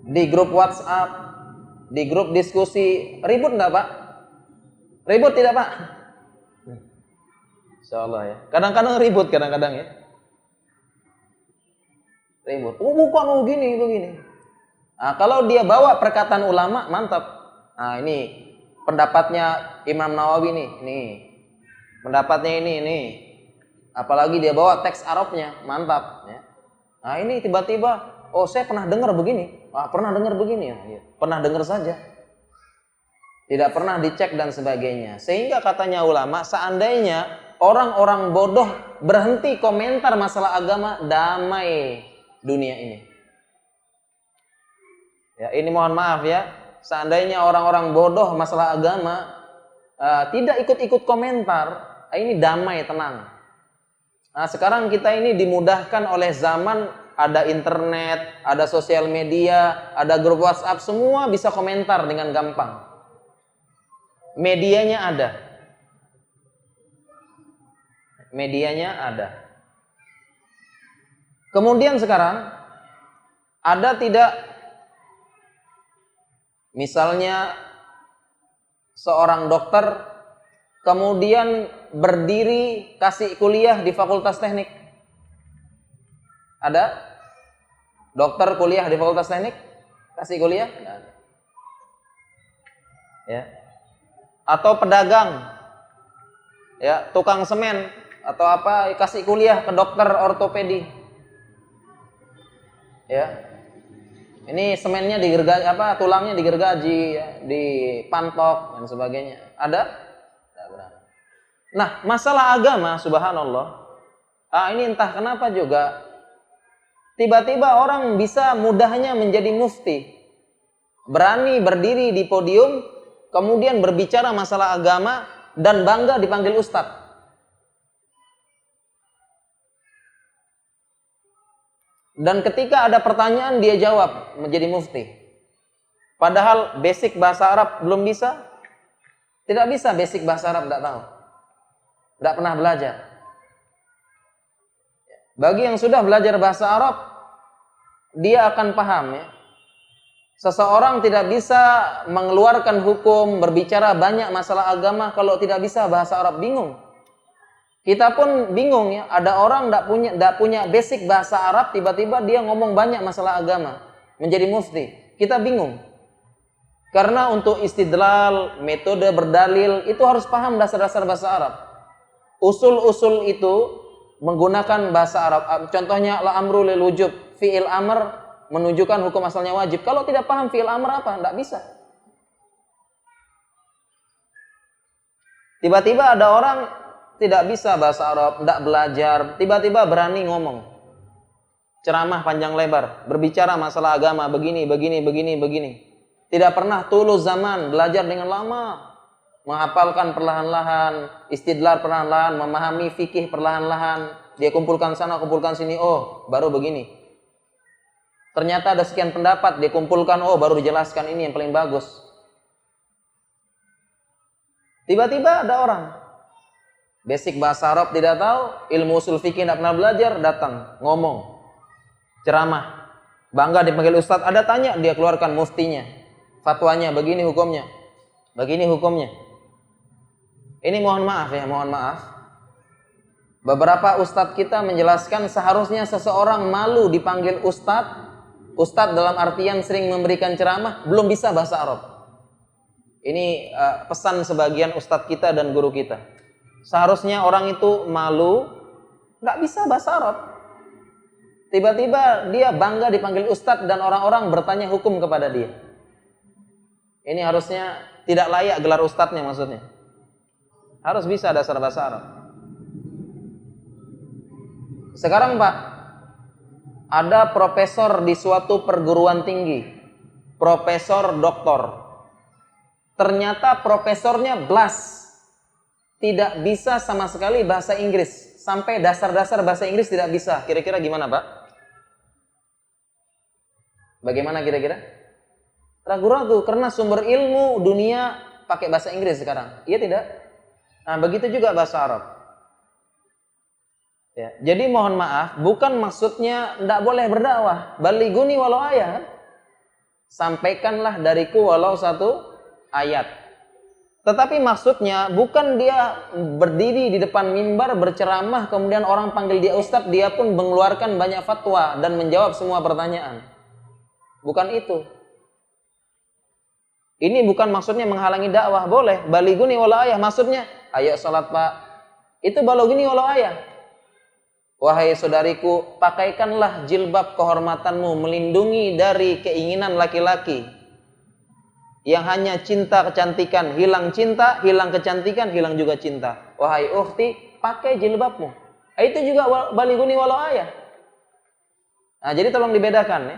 di grup WhatsApp, di grup diskusi, ribut enggak Pak? Ribut tidak Pak? Insyaallah ya. Kadang-kadang ribut, kadang-kadang ya. Ribut. Bukan gini, begini. Kalau dia bawa perkataan ulama, mantap. Ini pendapatnya Imam Nawawi nih. Pendapatnya ini. Apalagi dia bawa teks Arabnya, mantap ya. Ini tiba-tiba, saya pernah dengar begini. Pernah dengar begini ya? Pernah dengar saja. Tidak pernah dicek dan sebagainya. Sehingga katanya ulama, seandainya orang-orang bodoh berhenti komentar masalah agama, damai dunia ini. Ya, ini mohon maaf ya. Seandainya orang-orang bodoh masalah agama tidak ikut-ikut komentar, ini damai, tenang. Sekarang kita ini dimudahkan oleh zaman. Ada internet, ada sosial media, ada grup WhatsApp, semua bisa komentar dengan gampang. Medianya ada. Kemudian sekarang, ada tidak misalnya seorang dokter kemudian berdiri kasih kuliah di Fakultas Teknik? Ada? Dokter kuliah di Fakultas Teknik? Kasih kuliah? Nggak ada. Ya. Atau pedagang, ya, tukang semen atau apa, kasih kuliah ke dokter ortopedi. Ya. Ini semennya digergaji, tulangnya digergaji, ya, dipantok dan sebagainya. Ada? Tidak berani. Nah, masalah agama, subhanallah. Ini entah kenapa juga tiba-tiba orang bisa mudahnya menjadi mufti. Berani berdiri di podium, kemudian berbicara masalah agama, dan bangga dipanggil ustadz. Dan ketika ada pertanyaan, dia jawab, menjadi mufti. Padahal basic bahasa Arab belum bisa. Tidak bisa basic bahasa Arab, tidak tahu. tidak pernah belajar. Bagi yang sudah belajar bahasa Arab, dia akan paham ya. Seseorang tidak bisa mengeluarkan hukum, berbicara banyak masalah agama kalau tidak bisa bahasa Arab, bingung. Kita pun bingung ya, ada orang tidak punya basic bahasa Arab, tiba-tiba dia ngomong banyak masalah agama, menjadi mufti. Kita bingung. Karena untuk istidlal, metode berdalil, itu harus paham dasar-dasar bahasa Arab. Usul-usul itu menggunakan bahasa Arab. Contohnya al-amru lil wujub, fi'il amr menunjukkan hukum asalnya wajib. Kalau tidak paham fi'il amr apa, tidak bisa. Tiba-tiba ada orang tidak bisa bahasa Arab, tidak belajar, tiba-tiba berani ngomong. Ceramah panjang lebar, berbicara masalah agama, begini. Tidak pernah tulus zaman, belajar dengan lama. Menghafalkan perlahan-lahan, istidlal perlahan-lahan, memahami fikih perlahan-lahan. Dia kumpulkan sana, kumpulkan sini, oh baru begini. Ternyata ada sekian pendapat, dia kumpulkan, oh baru dijelaskan ini yang paling bagus. Tiba-tiba ada orang, basic bahasa Arab tidak tahu, ilmu usul fikih tidak pernah belajar, datang, ngomong, ceramah. Bangga dipanggil ustadz, ada tanya, dia keluarkan muftinya. Fatwanya, begini hukumnya. Begini hukumnya. Ini mohon maaf ya, mohon maaf. Beberapa ustadz kita menjelaskan seharusnya seseorang malu dipanggil ustadz. Ustadz dalam artian sering memberikan ceramah, belum bisa bahasa Arab. Ini pesan sebagian ustadz kita dan guru kita. Seharusnya orang itu malu, nggak bisa bahasa Arab. Tiba-tiba dia bangga dipanggil ustadz dan orang-orang bertanya hukum kepada dia. Ini harusnya tidak layak gelar ustadznya maksudnya. Harus bisa dasar bahasa Arab. Sekarang Pak, ada profesor di suatu perguruan tinggi, profesor doktor. Ternyata profesornya blas, tidak bisa sama sekali bahasa Inggris, sampai dasar-dasar bahasa Inggris tidak bisa. Kira-kira gimana Pak? Bagaimana kira-kira? Ragu-ragu karena sumber ilmu dunia pakai bahasa Inggris sekarang. Iya tidak? Nah, begitu juga bahasa Arab. Ya, jadi mohon maaf, bukan maksudnya tidak boleh berdakwah. Balighuni walau ayat. Sampaikanlah dariku walau satu ayat. Tetapi maksudnya bukan dia berdiri di depan mimbar berceramah kemudian orang panggil dia ustadz, dia pun mengeluarkan banyak fatwa dan menjawab semua pertanyaan. Bukan itu. Ini bukan maksudnya menghalangi dakwah, boleh. Balighuni walau ayat, maksudnya ayo salat Pak. Itu balighuni walau ayat. Wahai saudariku, pakaikanlah jilbab kehormatanmu, melindungi dari keinginan laki-laki yang hanya cinta kecantikan, hilang cinta, hilang kecantikan, hilang juga cinta. Wahai ukhti, pakai jilbabmu. Itu juga balighuni walau ayah. Nah, jadi tolong dibedakan ya.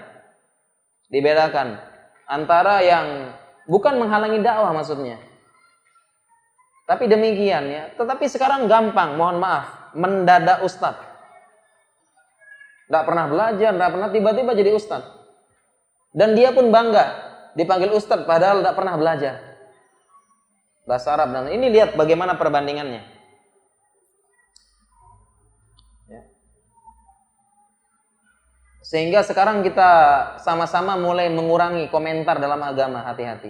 Dibedakan antara yang bukan menghalangi dakwah maksudnya. Tapi demikian ya. Tetapi sekarang gampang, mohon maaf, mendadak ustadz. Tidak pernah belajar, tidak pernah tiba-tiba jadi ustadz. Dan dia pun bangga dipanggil ustadz padahal tidak pernah belajar bahasa Arab. Dan ini lihat bagaimana perbandingannya. Ya. Sehingga sekarang kita sama-sama mulai mengurangi komentar dalam agama, hati-hati.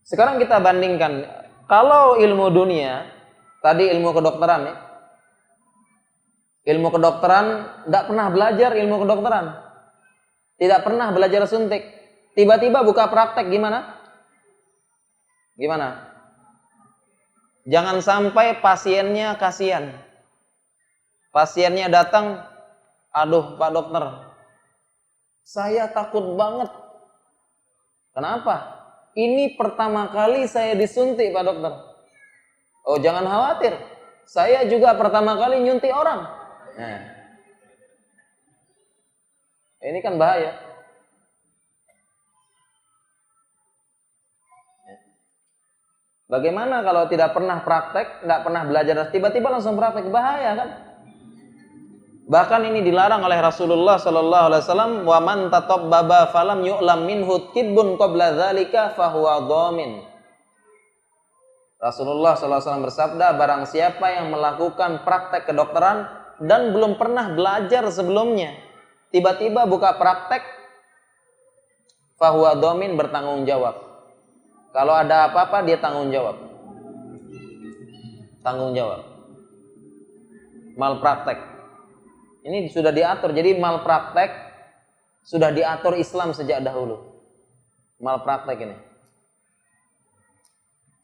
Sekarang kita bandingkan, kalau ilmu dunia, tadi ilmu kedokteran ya. Ilmu kedokteran, tidak pernah belajar ilmu kedokteran. Tidak pernah belajar suntik. Tiba-tiba buka praktek gimana? Gimana? Jangan sampai pasiennya kasihan. Pasiennya datang, aduh Pak Dokter, saya takut banget. Kenapa? Ini pertama kali saya disuntik Pak Dokter. Oh jangan khawatir, saya juga pertama kali nyuntik orang. Nah, ini kan bahaya. Bagaimana kalau tidak pernah praktek, tidak pernah belajar, tiba-tiba langsung praktek, bahaya kan? Bahkan ini dilarang oleh Rasulullah sallallahu alaihi wasallam, wa man tatabbaba falam yu'lam minhu tibbun qabla dzalika fahuwa dhamin. Rasulullah SAW bersabda, barang siapa yang melakukan praktek kedokteran dan belum pernah belajar sebelumnya, tiba-tiba buka praktek, fahuwa domin, bertanggung jawab. Kalau ada apa-apa dia tanggung jawab. Tanggung jawab. Malpraktek. Ini sudah diatur. Jadi malpraktek sudah diatur Islam sejak dahulu. Malpraktek ini.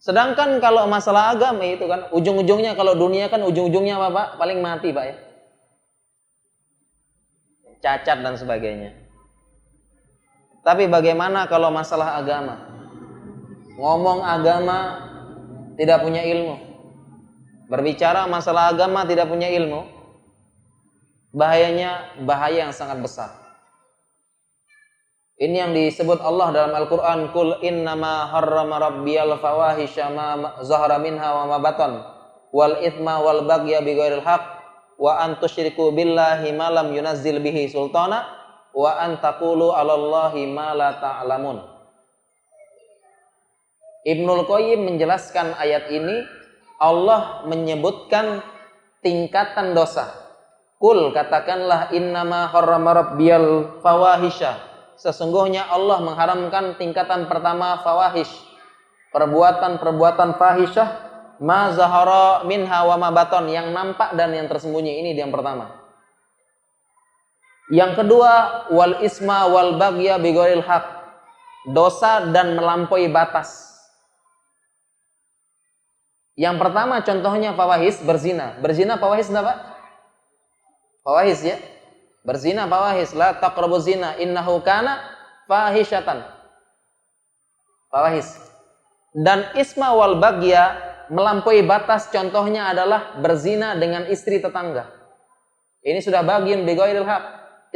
Sedangkan kalau masalah agama itu kan ujung-ujungnya, kalau dunia kan ujung-ujungnya apa Pak? Paling mati Pak ya. Cacat dan sebagainya. Tapi bagaimana kalau masalah agama? Ngomong agama tidak punya ilmu. Berbicara masalah agama tidak punya ilmu. Bahayanya bahaya yang sangat besar. Ini yang disebut Allah dalam Al-Quran, Qul innama harrama rabbiyal fawahisha ma zahara minha wa ma batan wal ithma wal baghya bighairil haqq wa an tusyriku billahi ma lam yunazzil bihi sultana wa an taqulu 'alallahi ma la ta'lamun. Ibnul Qayyim menjelaskan ayat ini, Allah menyebutkan tingkatan dosa. Qul, katakanlah, innama harrama rabbiyal fawahisha, sesungguhnya Allah mengharamkan tingkatan pertama fawahish, perbuatan-perbuatan fahisyah, ma zahara minha wa ma baton, yang nampak dan yang tersembunyi. Ini yang pertama. Yang kedua, wal isma wal baghya bighairil haq, dosa dan melampaui batas. Yang pertama contohnya fawahish, berzina. Berzina fawahish enggak Pak? Fawahish ya. Berzina fawahish, la taqrabuz zina innahu kana fahisyatan. Fawahish. Dan isma wal baghya, melampaui batas, contohnya adalah berzina dengan istri tetangga. Ini sudah bagian bighairil haq,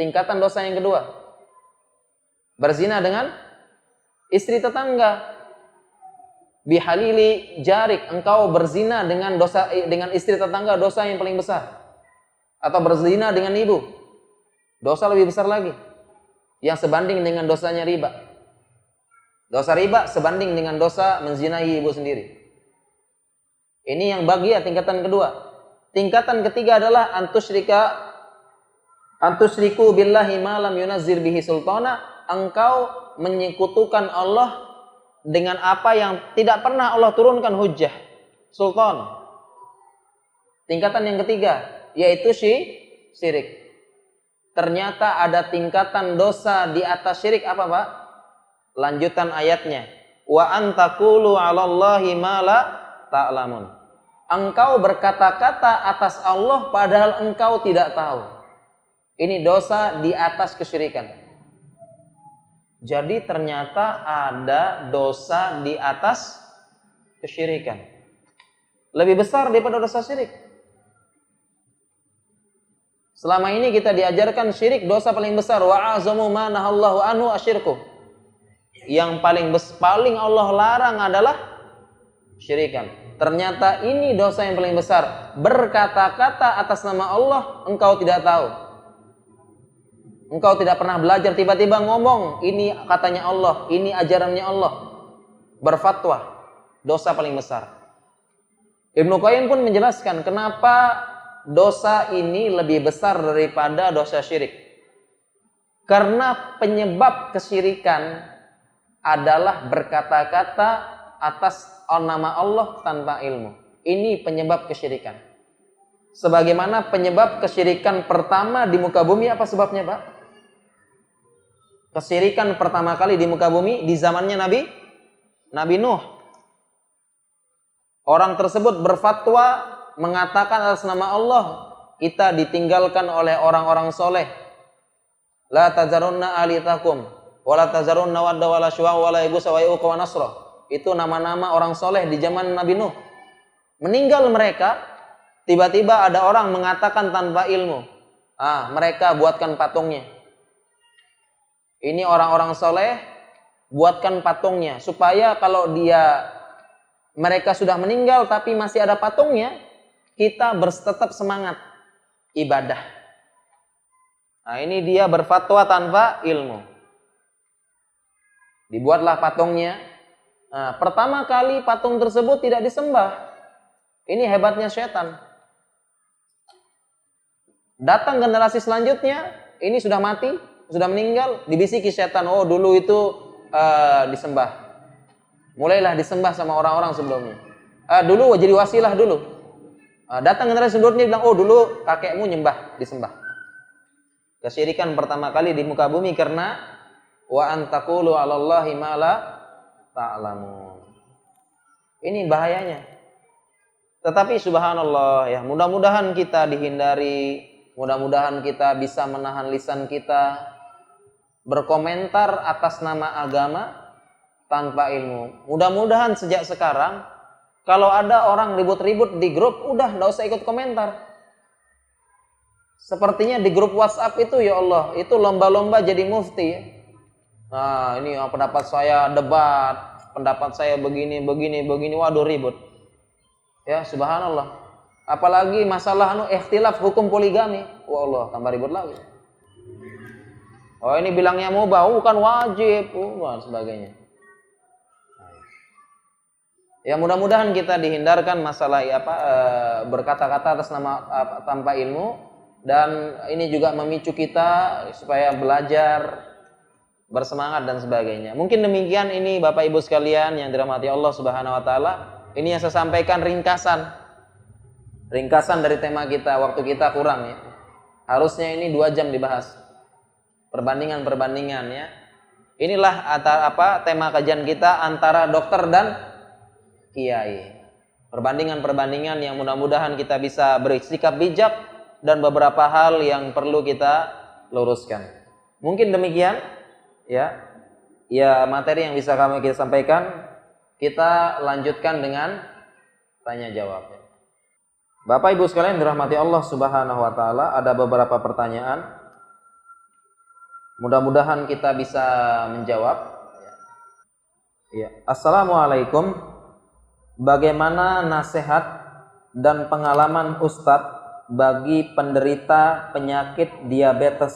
tingkatan dosa yang kedua. Berzina dengan istri tetangga. Bihalili jarik, engkau berzina dengan dosa, dengan istri tetangga, dosa yang paling besar. Atau berzina dengan ibu, dosa lebih besar lagi, yang sebanding dengan dosanya riba. Dosa riba sebanding dengan dosa menzinai ibu sendiri. Ini yang bagia, tingkatan kedua. Tingkatan ketiga adalah antusyriku billahi ma lam yunazzil bihi sultana, engkau menyekutukan Allah dengan apa yang tidak pernah Allah turunkan hujjah, sultan. Tingkatan yang ketiga yaitu syirik. Ternyata ada tingkatan dosa di atas syirik, apa Pak? Lanjutan ayatnya, wa antaqulu 'alallahi ma la ta'lamun. Engkau berkata-kata atas Allah padahal engkau tidak tahu. Ini dosa di atas kesyirikan. Jadi ternyata ada dosa di atas kesyirikan lebih besar daripada dosa syirik. Selama ini kita diajarkan syirik dosa paling besar, wa azamu ma nahallahu anhu asyirku. Yang paling Allah larang adalah syirikan. Ternyata ini dosa yang paling besar. Berkata-kata atas nama Allah engkau tidak tahu. Engkau tidak pernah belajar, tiba-tiba ngomong, ini katanya Allah, ini ajarannya Allah. Berfatwa, dosa paling besar. Ibnu Qayyim pun menjelaskan kenapa dosa ini lebih besar daripada dosa syirik. Karena penyebab kesyirikan adalah berkata-kata atas nama Allah tanpa ilmu. Ini penyebab kesyirikan. Sebagaimana penyebab kesyirikan pertama di muka bumi, apa sebabnya Pak? Kesyirikan pertama kali di muka bumi di zamannya Nabi Nuh. Orang tersebut berfatwa mengatakan atas nama Allah, kita ditinggalkan oleh orang-orang soleh. La tazarunna alitakum wa la tazarunna wadda wa la syuwa wa la yagusa wa yauqa wa nasra. Itu nama-nama orang soleh di zaman Nabi Nuh. Meninggal mereka, tiba-tiba ada orang mengatakan tanpa ilmu, mereka buatkan patungnya. Ini orang-orang soleh buatkan patungnya supaya kalau mereka sudah meninggal tapi masih ada patungnya, kita tetap semangat ibadah. Nah, ini dia berfatwa tanpa ilmu. Dibuatlah patungnya. Nah, pertama kali patung tersebut tidak disembah. Ini hebatnya setan. Datang generasi selanjutnya, ini sudah mati, sudah meninggal, dibisiki setan, oh dulu itu disembah. Mulailah disembah sama orang-orang sebelumnya. Dulu jadi wasilah dulu. Datang generasi selanjutnya bilang, oh dulu kakekmu nyembah, disembah. Kesyirikan pertama kali di muka bumi karena wa antaqulu 'alallahi ma la ta'lamun. Ini bahayanya. Tetapi subhanallah ya, mudah-mudahan kita dihindari, mudah-mudahan kita bisa menahan lisan kita berkomentar atas nama agama tanpa ilmu. Mudah-mudahan sejak sekarang kalau ada orang ribut-ribut di grup, udah enggak usah ikut komentar. Sepertinya di grup WhatsApp itu ya Allah, itu lomba-lomba jadi mufti ya. Nah, ini pendapat saya debat, pendapat saya begini, waduh ribut. Ya, subhanallah. Apalagi masalah ikhtilaf hukum poligami. Wah Allah, tambah ribut lagi. Oh, ini bilangnya mubah, bukan wajib, dan sebagainya. Ya, mudah-mudahan kita dihindarkan masalah berkata-kata atas nama tanpa ilmu. Dan ini juga memicu kita supaya belajar, bersemangat dan sebagainya. Mungkin demikian ini Bapak Ibu sekalian yang dirahmati Allah Subhanahu wa taala. Ini yang saya sampaikan ringkasan dari tema kita. Waktu kita kurang ya. Harusnya ini 2 jam dibahas. Perbandingan ya. Inilah tema kajian kita antara dokter dan kiai. Perbandingan yang mudah-mudahan kita bisa bersikap bijak dan beberapa hal yang perlu kita luruskan. Mungkin demikian ya materi yang bisa kita sampaikan. Kita lanjutkan dengan tanya jawab. Bapak Ibu sekalian dirahmati Allah Subhanahu wa taala, ada beberapa pertanyaan. Mudah-mudahan kita bisa menjawab. Ya. Assalamualaikum. Bagaimana nasihat dan pengalaman Ustadz bagi penderita penyakit diabetes?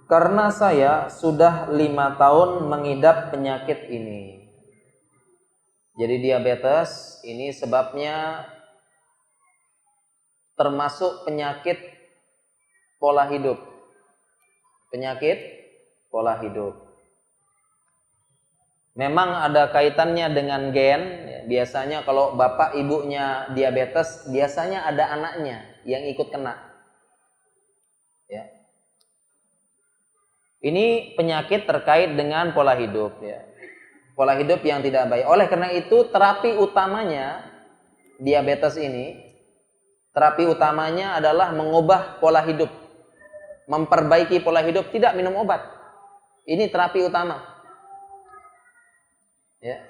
Karena saya sudah 5 tahun mengidap penyakit ini. Jadi diabetes ini sebabnya termasuk penyakit pola hidup. Penyakit pola hidup. Memang ada kaitannya dengan gen. Biasanya kalau bapak ibunya diabetes, biasanya ada anaknya yang ikut kena. Ya. Ini penyakit terkait dengan pola hidup. Ya. Pola hidup yang tidak baik. Oleh karena itu terapi utamanya diabetes ini, terapi utamanya adalah mengubah pola hidup. Memperbaiki pola hidup, tidak minum obat. Ini terapi utama. Ya.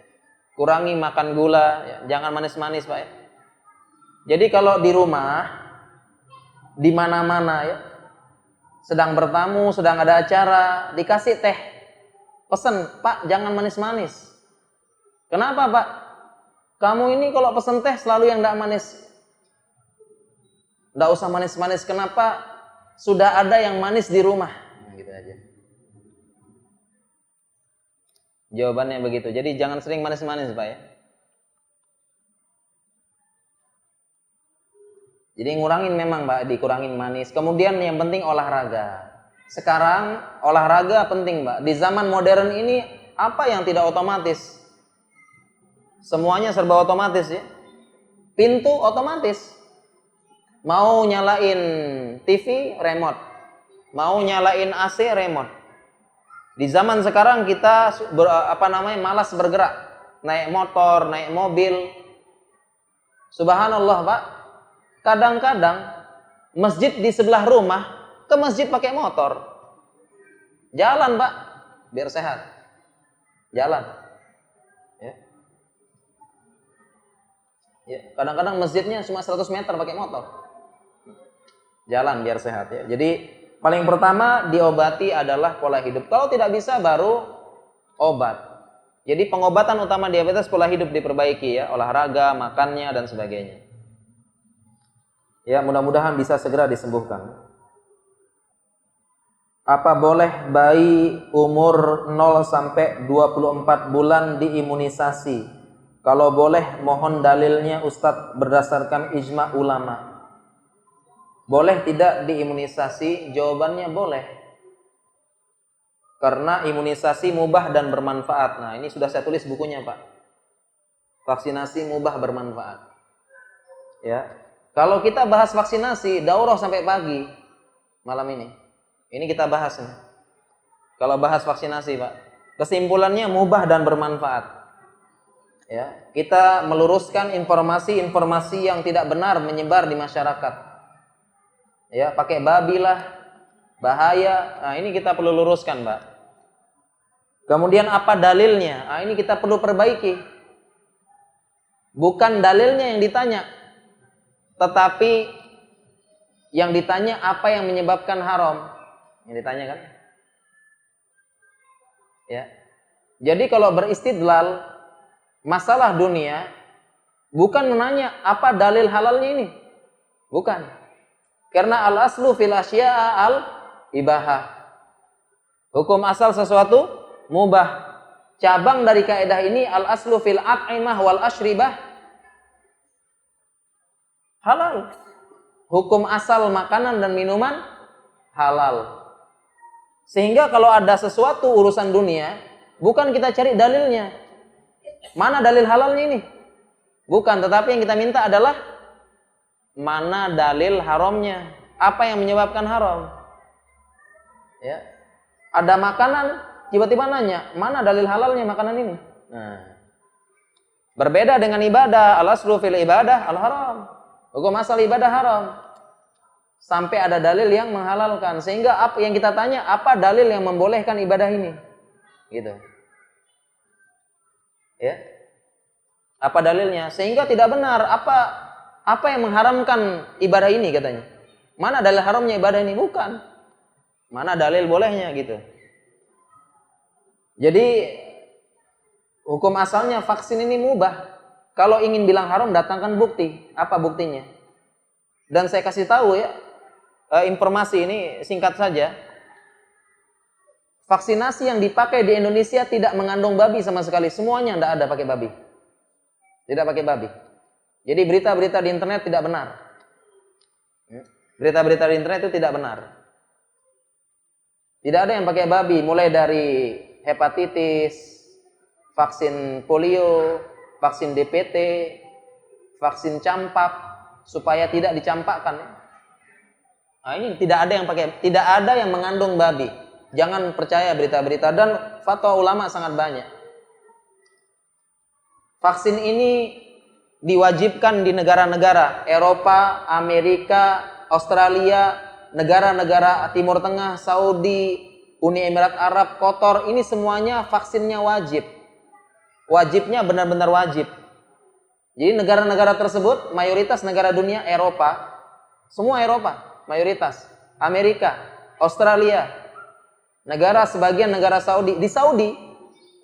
Kurangi makan gula, ya. Jangan manis-manis Pak ya. Jadi kalau di rumah, di mana-mana ya, sedang bertamu, sedang ada acara, dikasih teh, pesen, Pak jangan manis-manis. Kenapa Pak? Kamu ini kalau pesen teh selalu yang tidak manis. Tidak usah manis-manis, kenapa? Sudah ada yang manis di rumah. Nah, gitu aja. Jawabannya begitu. Jadi jangan sering manis-manis Pak ya. Jadi ngurangin memang Pak, dikurangin manis. Kemudian yang penting olahraga. Sekarang olahraga penting Pak. Di zaman modern ini apa yang tidak otomatis? Semuanya serba otomatis ya. Pintu otomatis. Mau nyalain TV remote. Mau nyalain AC remote. Di zaman sekarang kita malas bergerak, naik motor, naik mobil. Subhanallah Pak, kadang-kadang masjid di sebelah rumah, ke masjid pakai motor. Jalan Pak, biar sehat. Jalan. Ya. Ya, kadang-kadang masjidnya cuma 100 meter pakai motor. Jalan biar sehat ya. Jadi paling pertama diobati adalah pola hidup. Kalau tidak bisa baru obat. Jadi pengobatan utama diabetes pola hidup diperbaiki ya, olahraga, makannya dan sebagainya. Ya, mudah-mudahan bisa segera disembuhkan. Apa boleh bayi umur 0 sampai 24 bulan diimunisasi? Kalau boleh, mohon dalilnya Ustadz berdasarkan ijma ulama. Boleh tidak diimunisasi? Jawabannya boleh. Karena imunisasi mubah dan bermanfaat. Nah, ini sudah saya tulis bukunya, Pak. Vaksinasi mubah bermanfaat. Ya. Kalau kita bahas vaksinasi, daurah sampai pagi malam ini. Ini kita bahas nih. Kalau bahas vaksinasi, Pak. Kesimpulannya mubah dan bermanfaat. Ya, kita meluruskan informasi-informasi yang tidak benar menyebar di masyarakat. Ya, pakai babi lah, bahaya. Nah, ini kita perlu luruskan, Pak. Kemudian apa dalilnya? Nah, ini kita perlu perbaiki. Bukan dalilnya yang ditanya, tetapi yang ditanya apa yang menyebabkan haram. Yang ditanya kan? Ya. Jadi kalau beristidlal masalah dunia, bukan menanya apa dalil halalnya ini. Bukan. Karena al-aslu fil asya'a al-ibahah. Hukum asal sesuatu mubah. Cabang dari kaidah ini al-aslu fil at'imah wal ashribah halal. Hukum asal makanan dan minuman halal. Sehingga kalau ada sesuatu urusan dunia, bukan kita cari dalilnya. Mana dalil halalnya ini? Bukan, tetapi yang kita minta adalah mana dalil haramnya? Apa yang menyebabkan haram? Ya. Ada makanan, tiba-tiba nanya, mana dalil halalnya makanan ini? Nah. Berbeda dengan ibadah, al-aslu fil ibadah al-haram. Hukum asal ibadah haram. Sampai ada dalil yang menghalalkan. Sehingga apa yang kita tanya, apa dalil yang membolehkan ibadah ini? Gitu. Ya. Apa dalilnya? Sehingga tidak benar apa yang mengharamkan ibadah ini katanya. Mana dalil haramnya ibadah ini? Bukan. Mana dalil bolehnya gitu. Jadi hukum asalnya vaksin ini mubah. Kalau ingin bilang haram, datangkan bukti. Apa buktinya? Dan saya kasih tahu ya, informasi ini singkat saja. Vaksinasi yang dipakai di Indonesia tidak mengandung babi sama sekali. Semuanya tidak ada pakai babi. Tidak pakai babi. Jadi berita-berita di internet tidak benar. Berita-berita di internet itu tidak benar. Tidak ada yang pakai babi. Mulai dari hepatitis, vaksin polio, vaksin DPT, vaksin campak, supaya tidak dicampakkan. Nah, ini tidak ada yang mengandung babi. Jangan percaya berita-berita, dan fatwa ulama sangat banyak. Vaksin ini diwajibkan di negara-negara Eropa, Amerika, Australia, negara-negara Timur Tengah, Saudi, Uni Emirat Arab, Qatar. Ini semuanya vaksinnya wajib. Wajibnya benar-benar wajib. Jadi negara-negara tersebut, mayoritas negara dunia Eropa, semua Eropa, mayoritas, Amerika, Australia, sebagian negara Saudi, di Saudi,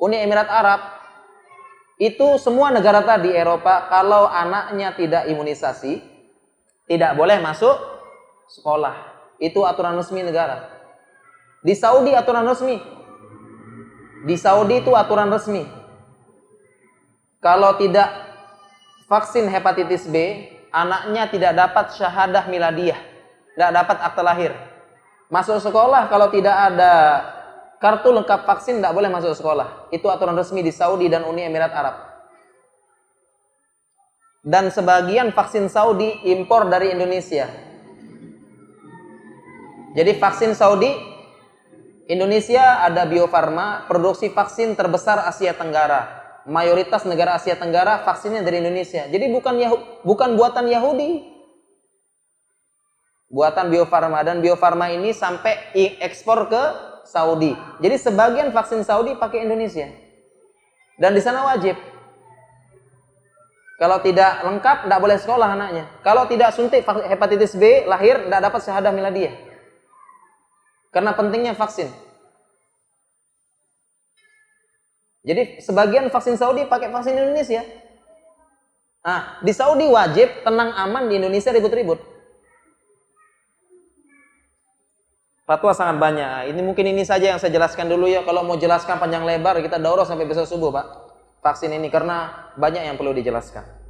Uni Emirat Arab, itu semua negara tadi Eropa, kalau anaknya tidak imunisasi, tidak boleh masuk sekolah. Itu aturan resmi negara. Di Saudi aturan resmi. Di Saudi itu aturan resmi. Kalau tidak vaksin hepatitis B, anaknya tidak dapat syahadah miladiyah, tidak dapat akte lahir. Masuk sekolah kalau tidak ada kartu lengkap vaksin tidak boleh masuk sekolah. Itu aturan resmi di Saudi dan Uni Emirat Arab. Dan sebagian vaksin Saudi impor dari Indonesia. Jadi vaksin Saudi, Indonesia ada Bio Farma, produksi vaksin terbesar Asia Tenggara. Mayoritas negara Asia Tenggara vaksinnya dari Indonesia. Jadi bukan buatan Yahudi. Buatan Bio Farma, dan Bio Farma ini sampai ekspor ke Saudi. Jadi sebagian vaksin Saudi pakai Indonesia. Dan di sana wajib. Kalau tidak lengkap tidak boleh sekolah anaknya. Kalau tidak suntik hepatitis B, lahir tidak dapat syahadah miladiyah. Karena pentingnya vaksin. Jadi sebagian vaksin Saudi pakai vaksin Indonesia. Nah, di Saudi wajib, tenang aman, di Indonesia ribut-ribut. Fatwa sangat banyak. Ini mungkin ini saja yang saya jelaskan dulu ya. Kalau mau jelaskan panjang lebar kita daurah sampai besok subuh, Pak. Vaksin ini karena banyak yang perlu dijelaskan.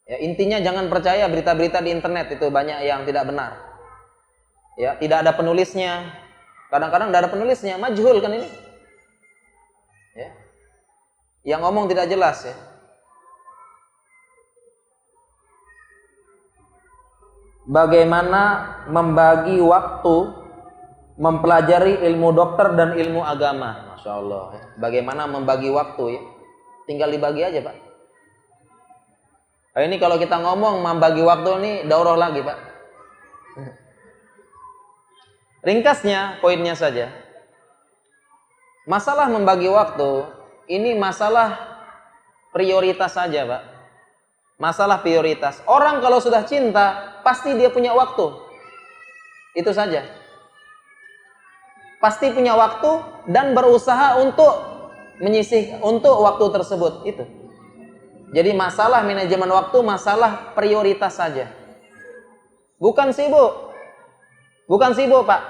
Ya, intinya jangan percaya berita-berita di internet, itu banyak yang tidak benar. Ya, tidak ada penulisnya. Kadang-kadang tidak ada penulisnya, majhul kan ini. Ya. Yang ngomong tidak jelas ya. Bagaimana membagi waktu mempelajari ilmu dokter dan ilmu agama? Masya Allah ya. Bagaimana membagi waktu ya? Tinggal dibagi aja, Pak. Nah, ini kalau kita ngomong membagi waktu ini daurah lagi, Pak. Ringkasnya, poinnya saja. Masalah membagi waktu ini masalah prioritas saja, Pak. Masalah prioritas. Orang kalau sudah cinta pasti dia punya waktu. Itu saja. Pasti punya waktu dan berusaha untuk menyisih untuk waktu tersebut itu. Jadi masalah manajemen waktu masalah prioritas saja. Bukan sibuk. Bukan sibuk, Pak.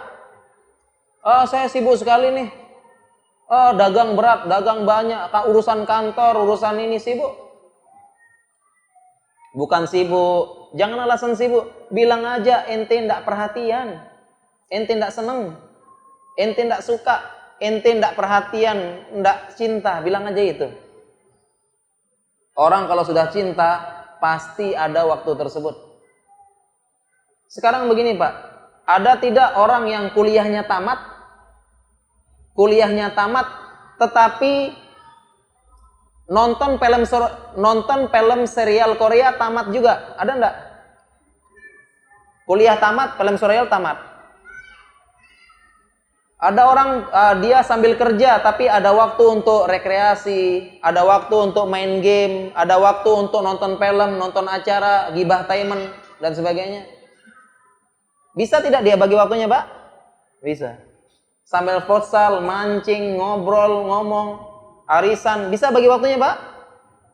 Oh, saya sibuk sekali nih. Oh, dagang berat, dagang banyak, urusan kantor, urusan ini sibuk. Bukan sibuk. Jangan alasan sibuk. Bilang aja ente ndak perhatian. Ente ndak seneng. Ente ndak suka. Ente ndak perhatian, ndak cinta. Bilang aja itu. Orang kalau sudah cinta, pasti ada waktu tersebut. Sekarang begini, Pak. Ada tidak orang yang kuliahnya tamat, tetapi nonton film serial Korea tamat juga? Ada enggak? Kuliah tamat, film serial tamat. Ada orang dia sambil kerja tapi ada waktu untuk rekreasi, ada waktu untuk main game, ada waktu untuk nonton film, nonton acara, gibah taimen dan sebagainya. Bisa tidak dia bagi waktunya, Pak? Bisa. Sambil futsal, mancing, ngobrol, ngomong, arisan, bisa bagi waktunya, Pak?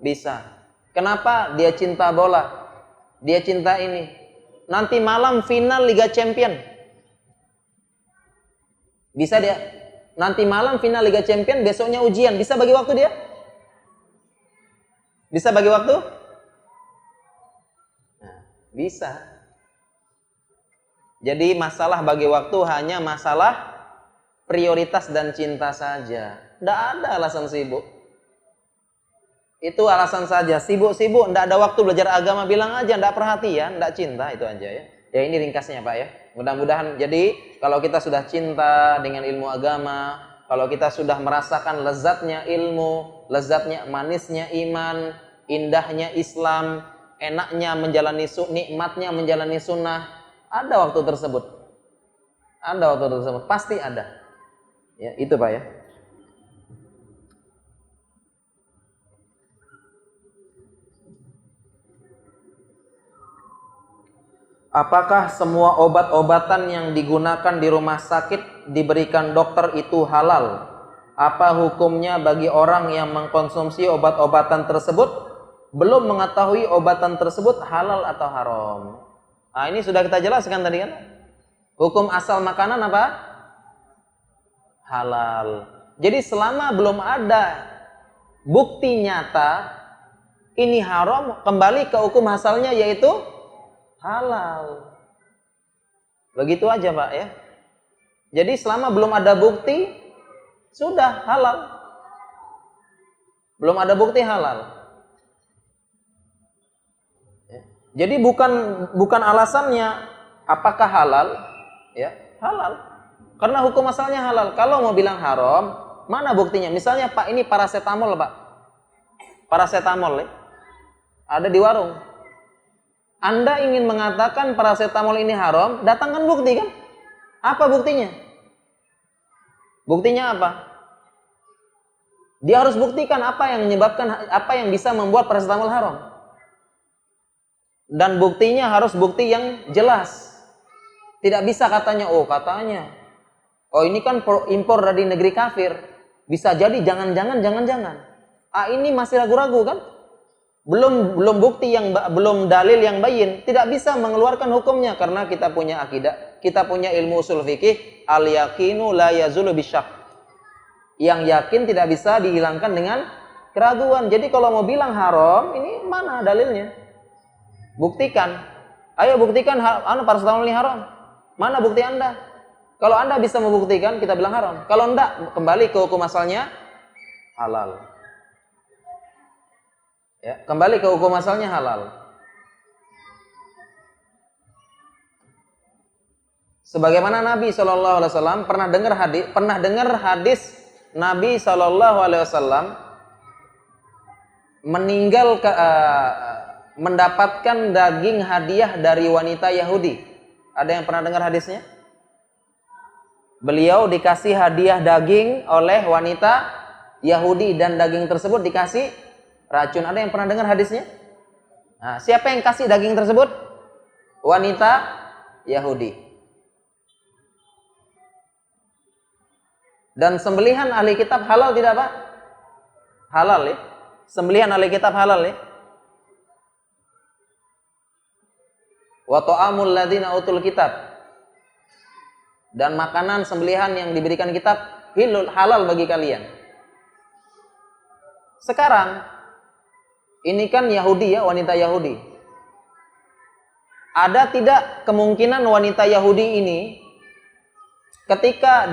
Bisa. Kenapa? Dia cinta bola. Dia cinta ini. Nanti malam final Liga Champion. Bisa dia. Nanti malam final Liga Champion, besoknya ujian. Bisa bagi waktu dia? Bisa bagi waktu? Nah, bisa. Jadi masalah bagi waktu hanya masalah prioritas dan cinta saja. Tidak ada alasan sibuk. Itu alasan saja. Sibuk-sibuk, tidak ada waktu belajar agama. Bilang aja, tidak perhatian, tidak cinta. Itu aja ya. Ya ini ringkasnya, Pak ya. Mudah-mudahan jadi kalau kita sudah cinta dengan ilmu agama, kalau kita sudah merasakan lezatnya ilmu, lezatnya manisnya iman, indahnya Islam, enaknya menjalani nikmatnya menjalani sunnah, ada waktu tersebut. Ada waktu tersebut, pasti ada. Ya, itu Pak ya. Apakah semua obat-obatan yang digunakan di rumah sakit diberikan dokter itu halal? Apa hukumnya bagi orang yang mengkonsumsi obat-obatan tersebut belum mengetahui obatan tersebut halal atau haram? Nah, ini sudah kita jelaskan tadi kan? Hukum asal makanan apa? Halal. Jadi selama belum ada bukti nyata ini haram, kembali ke hukum asalnya yaitu halal. Begitu aja Pak ya. Jadi selama belum ada bukti sudah halal. Belum ada bukti halal. Jadi bukan alasannya apakah halal ya, halal. Karena hukum asalnya halal. Kalau mau bilang haram, mana buktinya? Misalnya Pak ini paracetamol Pak. Paracetamol ya. Ada di warung. Anda ingin mengatakan paracetamol ini haram, datangkan bukti kan? Apa buktinya? Buktinya apa? Dia harus buktikan apa yang menyebabkan, apa yang bisa membuat paracetamol haram. Dan buktinya harus bukti yang jelas. Tidak bisa katanya, oh ini kan impor dari negeri kafir. Bisa jadi jangan-jangan. Ah ini masih ragu-ragu kan? belum bukti yang belum dalil yang bayin, tidak bisa mengeluarkan hukumnya karena kita punya akidah, kita punya ilmu usul fikih, al yaqinu la yazulu bisyak. Yang yakin tidak bisa dihilangkan dengan keraguan. Jadi kalau mau bilang haram, ini mana dalilnya? Buktikan. Ayo buktikan paracetamol ini haram. Mana bukti Anda? Kalau Anda bisa membuktikan, kita bilang haram. Kalau enggak, kembali ke hukum asalnya halal. Ya, kembali ke hukum asalnya halal. Sebagaimana Nabi SAW pernah dengar hadis Nabi SAW mendapatkan daging hadiah dari wanita Yahudi. Ada yang pernah dengar hadisnya? Beliau dikasih hadiah daging oleh wanita Yahudi dan daging tersebut dikasih racun. Ada yang pernah dengar hadisnya? Nah, siapa yang kasih daging tersebut? Wanita Yahudi. Dan sembelihan ahli kitab halal tidak, Pak? Halal ya? Sembelihan ahli kitab halal ya? Wa ta'amul ladzina utul kitab. Dan makanan sembelihan yang diberikan kitab halal bagi kalian. Sekarang ini kan Yahudi ya, wanita Yahudi. Ada tidak kemungkinan wanita Yahudi ini ketika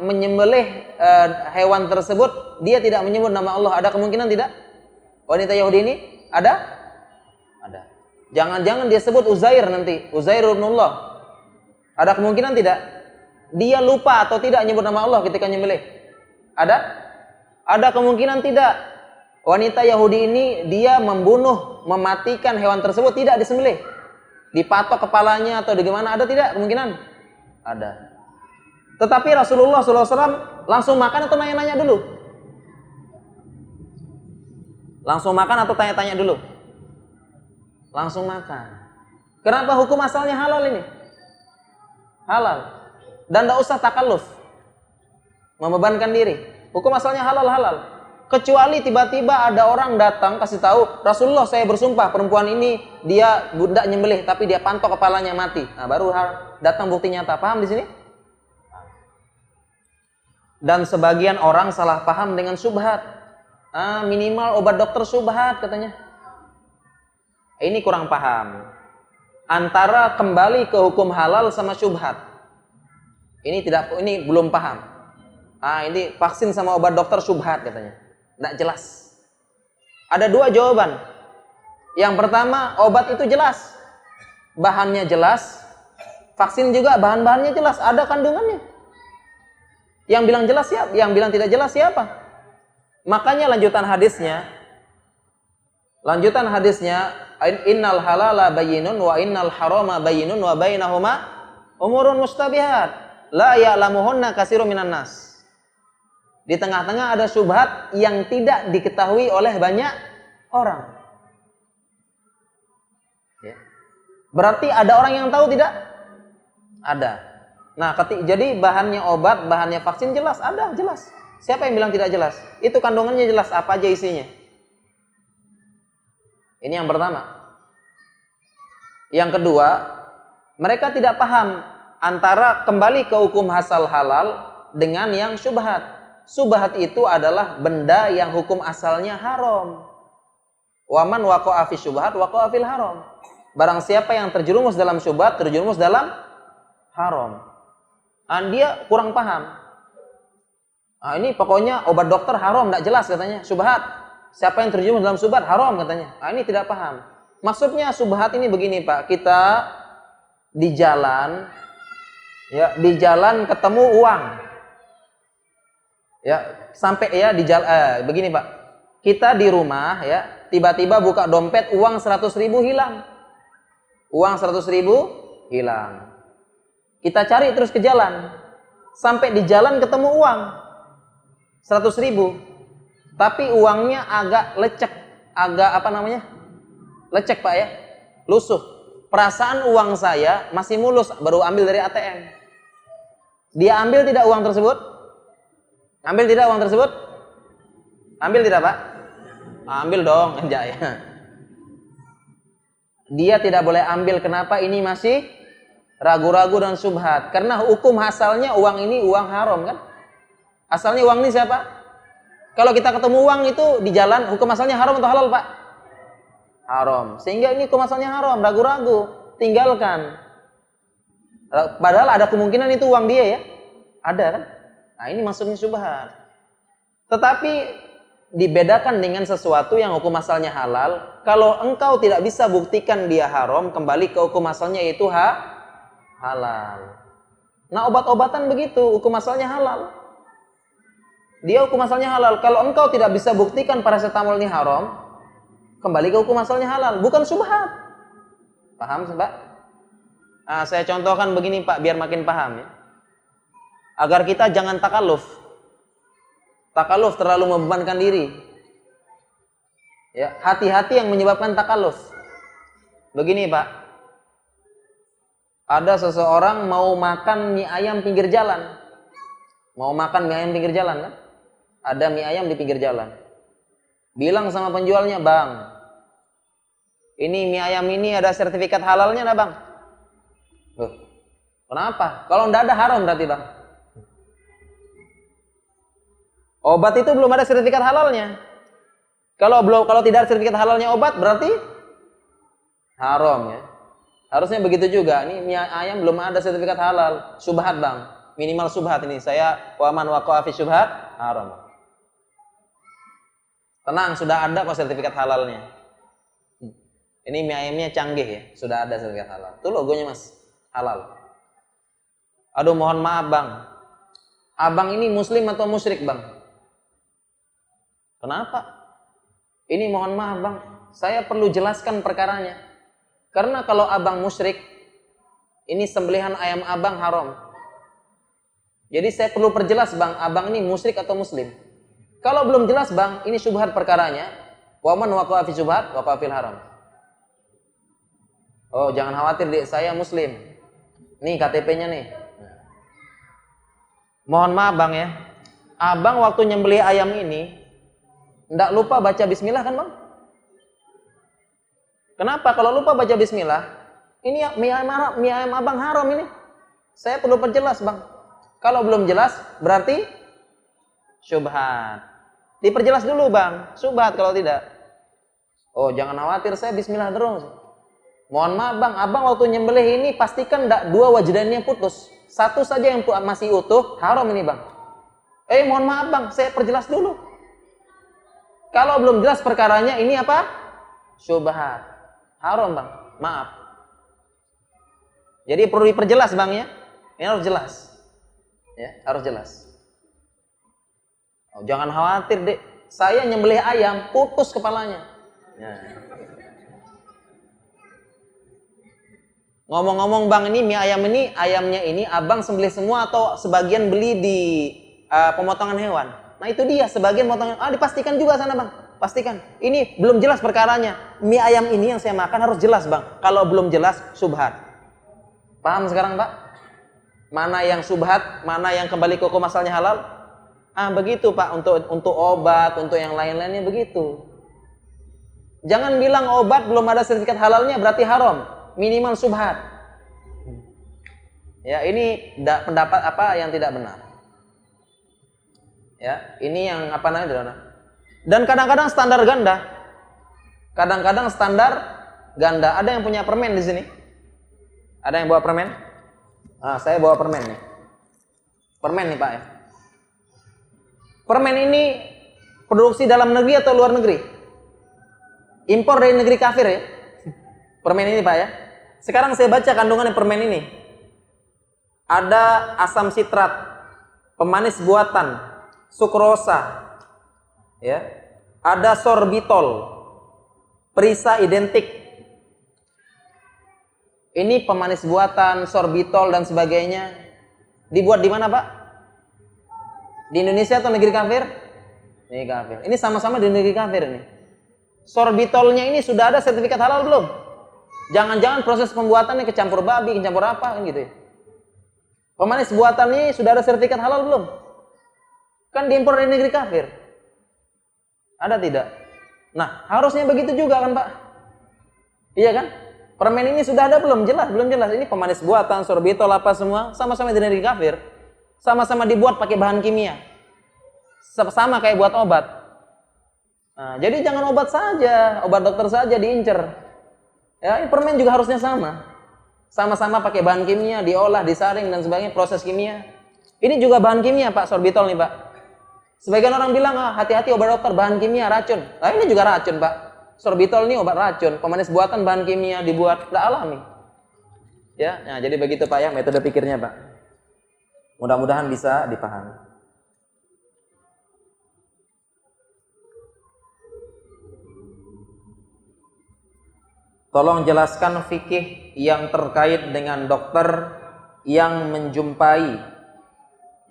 menyembelih hewan tersebut, dia tidak menyebut nama Allah. Ada kemungkinan tidak? Wanita Yahudi ini ada? Ada. Jangan-jangan dia sebut Uzair nanti, Uzair ibnullah. Ada kemungkinan tidak? Dia lupa atau tidak menyebut nama Allah ketika menyembelih? Ada? Ada kemungkinan tidak? Wanita Yahudi ini dia mematikan hewan tersebut tidak disembelih. Dipatok kepalanya atau bagaimana? Ada tidak kemungkinan? Ada. Tetapi Rasulullah SAW langsung makan atau nanya-nanya dulu? Langsung makan atau tanya-tanya dulu? Langsung makan. Kenapa hukum asalnya halal ini? Halal. Dan tidak usah takalluf, membebankan diri. Hukum asalnya halal-halal. Kecuali tiba-tiba ada orang datang kasih tahu, Rasulullah saya bersumpah perempuan ini dia budak nyembelih tapi dia pantok kepalanya mati. Nah, baru datang bukti nyata. Paham di sini? Dan sebagian orang salah paham dengan syubhat. Minimal obat dokter syubhat katanya. Ini kurang paham. Antara kembali ke hukum halal sama syubhat. Ini belum paham. Ini vaksin sama obat dokter syubhat katanya. Tidak jelas. Ada dua jawaban. Yang pertama, obat itu jelas. Bahannya jelas. Vaksin juga bahan-bahannya jelas. Ada kandungannya. Yang bilang jelas siapa? Yang bilang tidak jelas siapa? Makanya lanjutan hadisnya, innal halala bayyinun wa innal harama bayyinun wa bainahuma umurun mustabihat. La ya'lamuhunna katsirun minan nas. Di tengah-tengah ada syubhat yang tidak diketahui oleh banyak orang. Ya. Berarti ada orang yang tahu tidak? Ada. Nah, jadi bahannya obat, bahannya vaksin jelas, ada, jelas. Siapa yang bilang tidak jelas? Itu kandungannya jelas, apa aja isinya. Ini yang pertama. Yang kedua, mereka tidak paham antara kembali ke hukum asal halal dengan yang syubhat. Syubhat itu adalah benda yang hukum asalnya haram. Waman waqa'a fi syubhat waqa'a fil haram. Barang siapa yang terjerumus dalam syubhat, terjerumus dalam haram. Dia kurang paham. Ini pokoknya obat dokter haram, tidak jelas katanya. Syubhat. Siapa yang terjerumus dalam syubhat haram katanya. Ini tidak paham. Maksudnya syubhat ini begini Pak. Kita di jalan ketemu uang. Ya, sampai ya di jalan begini Pak. Kita di rumah ya, tiba-tiba buka dompet uang 100.000 hilang. Uang 100.000 hilang. Kita cari terus ke jalan. Sampai di jalan ketemu uang 100.000. Tapi uangnya agak lecek, lecek Pak ya. Lusuh. Perasaan uang saya masih mulus, baru ambil dari ATM. Dia ambil tidak uang tersebut? Ambil tidak uang tersebut? Ambil tidak, Pak? Ambil dong, enggak ya. Dia tidak boleh ambil. Kenapa? Ini masih ragu-ragu dan syubhat. Karena hukum asalnya uang ini uang haram kan? Asalnya uang ini siapa? Kalau kita ketemu uang itu di jalan, hukum asalnya haram atau halal, Pak? Haram. Sehingga ini hukum asalnya haram, ragu-ragu, tinggalkan. Padahal ada kemungkinan itu uang dia ya. Ada kan? Nah, ini maksudnya syubhat. Tetapi dibedakan dengan sesuatu yang hukum asalnya halal. Kalau engkau tidak bisa buktikan dia haram, kembali ke hukum asalnya yaitu halal. Nah, obat-obatan begitu, hukum asalnya halal. Dia hukum asalnya halal. Kalau engkau tidak bisa buktikan paracetamol ini haram, kembali ke hukum asalnya halal, bukan syubhat. Paham, Pak? Nah, saya contohkan begini, Pak, biar makin paham ya. Agar kita jangan takalluf. Takalluf terlalu membebankan diri. Ya, hati-hati yang menyebabkan takalluf. Begini, Pak. Ada seseorang mau makan mie ayam pinggir jalan. Mau makan mie ayam pinggir jalan kan? Ada mie ayam di pinggir jalan. Bilang sama penjualnya, "Bang, ini mie ayam ini ada sertifikat halalnya enggak, Bang?" Loh, kenapa? Kalau enggak ada haram berarti, Bang. Obat itu belum ada sertifikat halalnya. Kalau tidak ada sertifikat halalnya obat berarti haram ya. Harusnya begitu juga. Ini mie ayam belum ada sertifikat halal, syubhat, Bang. Minimal syubhat ini. Saya waman waqa'a fi syubhat haram. Tenang, sudah ada kok sertifikat halalnya. Ini mie ayamnya canggih ya, sudah ada sertifikat halal. Itu logonya, Mas, halal. Aduh, mohon maaf, Bang. Abang ini muslim atau musyrik, Bang? Kenapa? Ini mohon maaf, Bang, saya perlu jelaskan perkaranya. Karena kalau abang musyrik, ini sembelihan ayam abang haram. Jadi saya perlu perjelas, Bang, abang ini musyrik atau muslim. Kalau belum jelas, Bang, ini syubhat perkaranya. Wa man waqa'a fi syubhat waqa'a fil haram. Oh, jangan khawatir, Dik, saya muslim. Nih KTP-nya nih. Mohon maaf, Bang ya. Abang waktu nyembelih ayam ini nggak lupa baca bismillah kan, Bang? Kenapa? Kalau lupa baca bismillah, ini mie ayam abang haram ini. Saya perlu perjelas, Bang. Kalau belum jelas, berarti syubhat. Diperjelas dulu, Bang. Syubhat kalau tidak. Oh, jangan khawatir, saya bismillah terus. Mohon maaf, Bang, abang waktu nyembelih ini pastikan enggak dua wajdannya putus. Satu saja yang masih utuh, haram ini, Bang. Mohon maaf, Bang, saya perjelas dulu. Kalau belum jelas perkaranya, ini apa? Syubhat. Haram, Bang. Maaf. Jadi perlu diperjelas, Bang ya. Ini harus jelas. Ya, harus jelas. Oh, jangan khawatir, Dek. Saya nyembelih ayam, putus kepalanya. Ya. Ngomong-ngomong, Bang, ini mie ayam ini, ayamnya ini abang sembelih semua atau sebagian beli di pemotongan hewan? Nah, itu dia, sebagian potongan. Dipastikan juga sana, Bang. Pastikan. Ini belum jelas perkaranya. Mie ayam ini yang saya makan harus jelas, Bang. Kalau belum jelas, syubhat. Paham sekarang, Pak? Mana yang syubhat, mana yang kembali ke hukum asalnya halal? Begitu, Pak. Untuk obat, untuk yang lain-lainnya begitu. Jangan bilang obat belum ada sertifikat halalnya berarti haram. Minimal syubhat. Ya, ini pendapat apa yang tidak benar. Ya, ini yang apa namanya? Dan kadang-kadang standar ganda. Kadang-kadang standar ganda. Ada yang punya permen di sini? Ada yang bawa permen? Saya bawa permen nih. Permen nih, Pak ya. Permen ini produksi dalam negeri atau luar negeri? Impor dari negeri kafir ya. Permen ini, Pak ya. Sekarang saya baca kandungan permen ini. Ada asam sitrat, pemanis buatan, sukrosa, ya. Ada sorbitol, perisa identik. Ini pemanis buatan, sorbitol dan sebagainya. Dibuat di mana, Pak? Di Indonesia atau negeri kafir? Negeri kafir. Ini sama-sama di negeri kafir ini. Sorbitolnya ini sudah ada sertifikat halal belum? Jangan-jangan proses pembuatannya kecampur babi, kecampur apa kan gitu ya. Pemanis buatannya sudah ada sertifikat halal belum? Kan diimpor dari negeri kafir. Ada tidak? Nah, harusnya begitu juga kan, Pak? Iya kan? Permen ini sudah ada belum? Jelas, belum jelas. Ini pemanis buatan, sorbitol apa semua, sama-sama dari negeri kafir. Sama-sama dibuat pakai bahan kimia. Sama kayak buat obat. Nah, jadi jangan obat saja, obat dokter saja diincer. Ya, ini permen juga harusnya sama. Sama-sama pakai bahan kimia, diolah, disaring dan sebagainya, proses kimia. Ini juga bahan kimia, Pak, sorbitol nih, Pak. Sebagian orang bilang, hati-hati obat dokter bahan kimia racun. Nah, ini juga racun, Pak. Sorbitol ini obat racun, pemanis buatan bahan kimia dibuat, tidak alami. Ya, nah, jadi begitu Pak ya metode pikirnya Pak. Mudah-mudahan bisa dipahami. Tolong jelaskan fikih yang terkait dengan dokter yang menjumpai,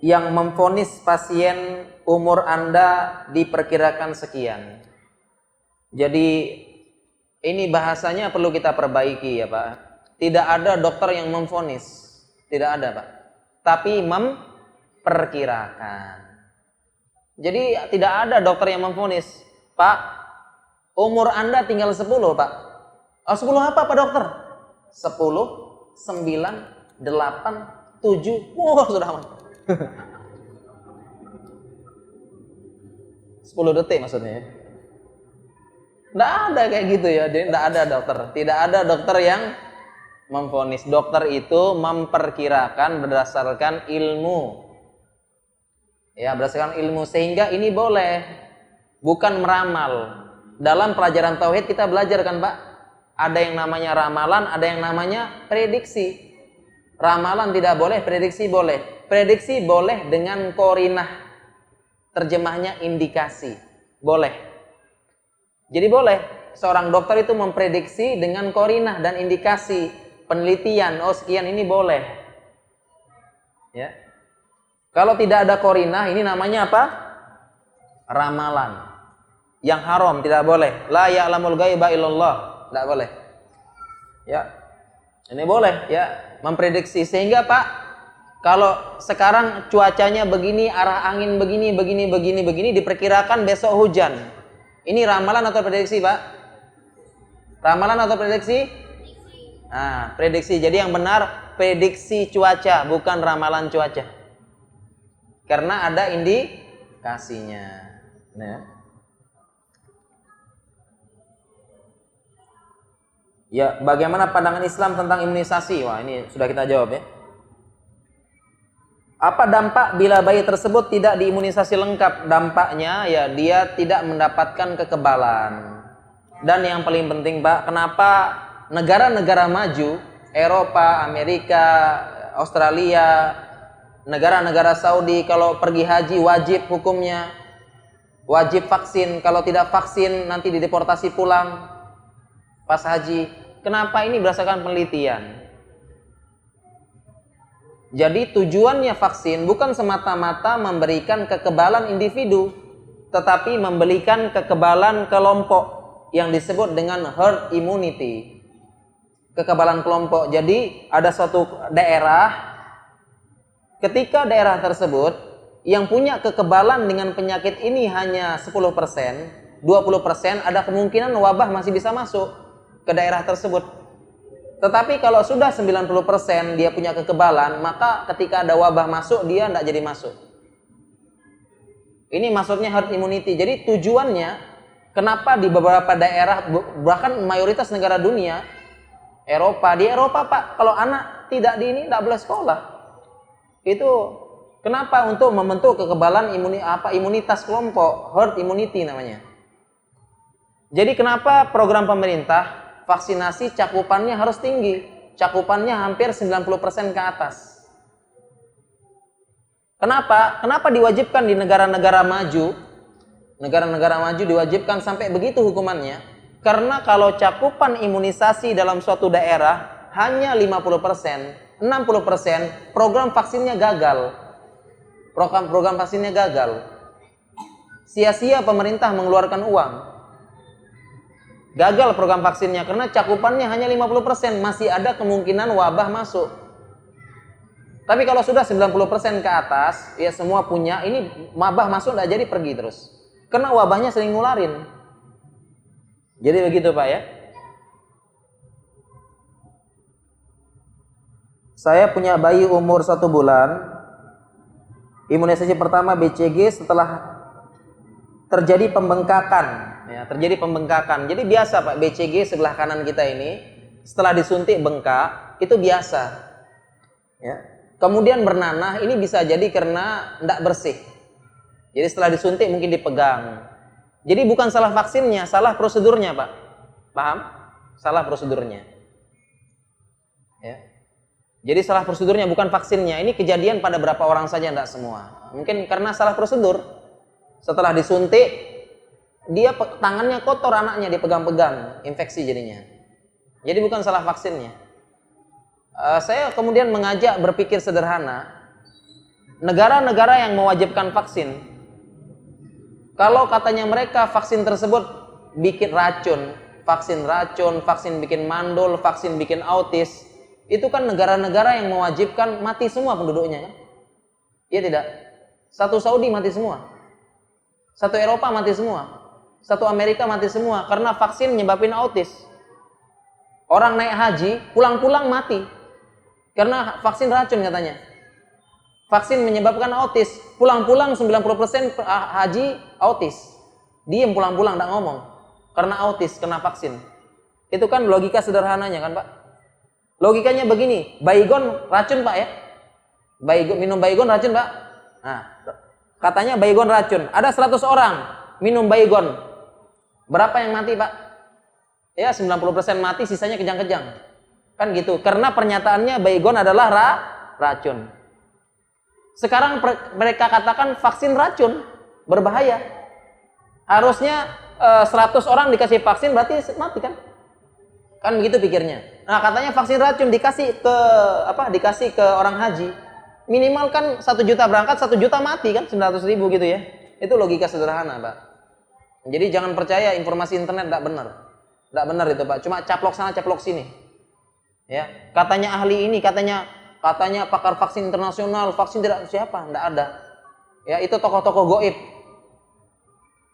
yang memvonis pasien umur Anda diperkirakan sekian. Jadi ini bahasanya perlu kita perbaiki ya Pak. Tidak ada dokter yang memvonis, tidak ada Pak. Tapi memperkirakan. Jadi tidak ada dokter yang memvonis, Pak, umur Anda tinggal 10 Pak. 10 apa Pak dokter? 10, 9, 8, 7. Wah sudah aman. 10 detik maksudnya ya. Tidak ada kayak gitu ya, tidak ada dokter. Tidak ada dokter yang memvonis. Dokter itu memperkirakan berdasarkan ilmu. Ya, berdasarkan ilmu. Sehingga ini boleh, bukan meramal. Dalam pelajaran tauhid kita belajar kan Pak, ada yang namanya ramalan, ada yang namanya prediksi. Ramalan tidak boleh, prediksi boleh. Prediksi boleh dengan korinah. Terjemahnya indikasi. Boleh. Jadi boleh seorang dokter itu memprediksi dengan korinah dan indikasi penelitian. Oh sekian ini boleh. Ya. Kalau tidak ada korinah ini namanya apa? Ramalan. Yang haram tidak boleh. La ya'lamul ghaiba illallah. Tidak boleh. Ya. Ini boleh ya memprediksi sehingga Pak kalau sekarang cuacanya begini, arah angin begini diperkirakan besok hujan. Ini ramalan atau prediksi, Pak? Ramalan atau prediksi? Nah, prediksi. Jadi yang benar prediksi cuaca, bukan ramalan cuaca. Karena ada indikasinya. Nah. Ya, bagaimana pandangan Islam tentang imunisasi? Wah, ini sudah kita jawab ya. Apa dampak bila bayi tersebut tidak diimunisasi lengkap? Dampaknya ya dia tidak mendapatkan kekebalan. Dan yang paling penting Pak, kenapa negara-negara maju, Eropa, Amerika, Australia, negara-negara Saudi kalau pergi haji wajib hukumnya, wajib vaksin. Kalau tidak vaksin nanti dideportasi pulang pas haji. Kenapa? Ini berdasarkan penelitian. Jadi tujuannya vaksin bukan semata-mata memberikan kekebalan individu, tetapi memberikan kekebalan kelompok yang disebut dengan herd immunity. Kekebalan kelompok. Jadi ada suatu daerah, ketika daerah tersebut yang punya kekebalan dengan penyakit ini hanya 10%, 20%, ada kemungkinan wabah masih bisa masuk ke daerah tersebut. Tetapi kalau sudah 90% dia punya kekebalan, maka ketika ada wabah masuk, dia tidak jadi masuk. Ini maksudnya herd immunity. Jadi tujuannya, kenapa di beberapa daerah, bahkan mayoritas negara dunia, Eropa, di Eropa Pak, kalau anak tidak tidak boleh sekolah. Itu kenapa? Untuk membentuk kekebalan imunitas kelompok, herd immunity namanya. Jadi kenapa program pemerintah vaksinasi cakupannya harus tinggi, cakupannya hampir 90% ke atas. Kenapa? Kenapa diwajibkan di negara-negara maju? Negara-negara maju diwajibkan sampai begitu hukumannya. Karena kalau cakupan imunisasi dalam suatu daerah hanya 50%, 60%, program vaksinnya gagal. Program vaksinnya gagal. Sia-sia pemerintah mengeluarkan uang. Gagal program vaksinnya karena cakupannya hanya 50%, masih ada kemungkinan wabah masuk. Tapi kalau sudah 90% ke atas, ya semua punya, ini wabah masuk nggak jadi pergi terus. Karena wabahnya sering ngularin. Jadi begitu Pak ya. Saya punya bayi umur 1 bulan. Imunisasi pertama BCG setelah terjadi pembengkakan. Ya, terjadi pembengkakan. Jadi biasa Pak, BCG sebelah kanan kita ini setelah disuntik bengkak, itu biasa. Ya. Kemudian bernanah, ini bisa jadi karena tidak bersih. Jadi setelah disuntik mungkin dipegang. Jadi bukan salah vaksinnya, salah prosedurnya Pak. Paham? Salah prosedurnya. Ya. Jadi salah prosedurnya bukan vaksinnya. Ini kejadian pada berapa orang saja, tidak semua. Mungkin karena salah prosedur. Setelah disuntik, dia tangannya kotor, anaknya dipegang-pegang, infeksi jadinya. Jadi bukan salah vaksinnya. Saya kemudian mengajak berpikir sederhana. Negara-negara yang mewajibkan vaksin, kalau katanya mereka vaksin tersebut bikin racun, vaksin bikin mandul, vaksin bikin autis, itu kan negara-negara yang mewajibkan mati semua penduduknya kan? Iya tidak? Satu Saudi mati semua, satu Eropa mati semua, satu Amerika mati semua karena vaksin nyebabin autis. Orang naik haji pulang-pulang mati karena vaksin racun katanya. Vaksin menyebabkan autis, pulang-pulang 90% haji autis. Diem pulang-pulang enggak ngomong karena autis, kena vaksin. Itu kan logika sederhananya kan Pak? Logikanya begini, baygon racun Pak ya? Minum baygon racun Pak? Nah, katanya baygon racun. Ada 100 orang minum baygon. Berapa yang mati Pak? Ya 90% mati, sisanya kejang-kejang. Kan gitu. Karena pernyataannya baygon adalah racun. Sekarang mereka katakan vaksin racun, berbahaya. Harusnya 100 orang dikasih vaksin berarti mati kan? Kan begitu pikirnya. Nah, katanya vaksin racun dikasih ke orang haji. Minimal kan 1 juta berangkat, 1 juta mati kan, 900.000 gitu ya. Itu logika sederhana, Pak. Jadi jangan percaya informasi internet tidak benar. Tidak benar itu, Pak. Cuma caplok sana, caplok sini. Ya, katanya ahli ini, katanya pakar vaksin internasional, vaksin tidak siapa? Tidak ada. Ya, itu tokoh-tokoh goib.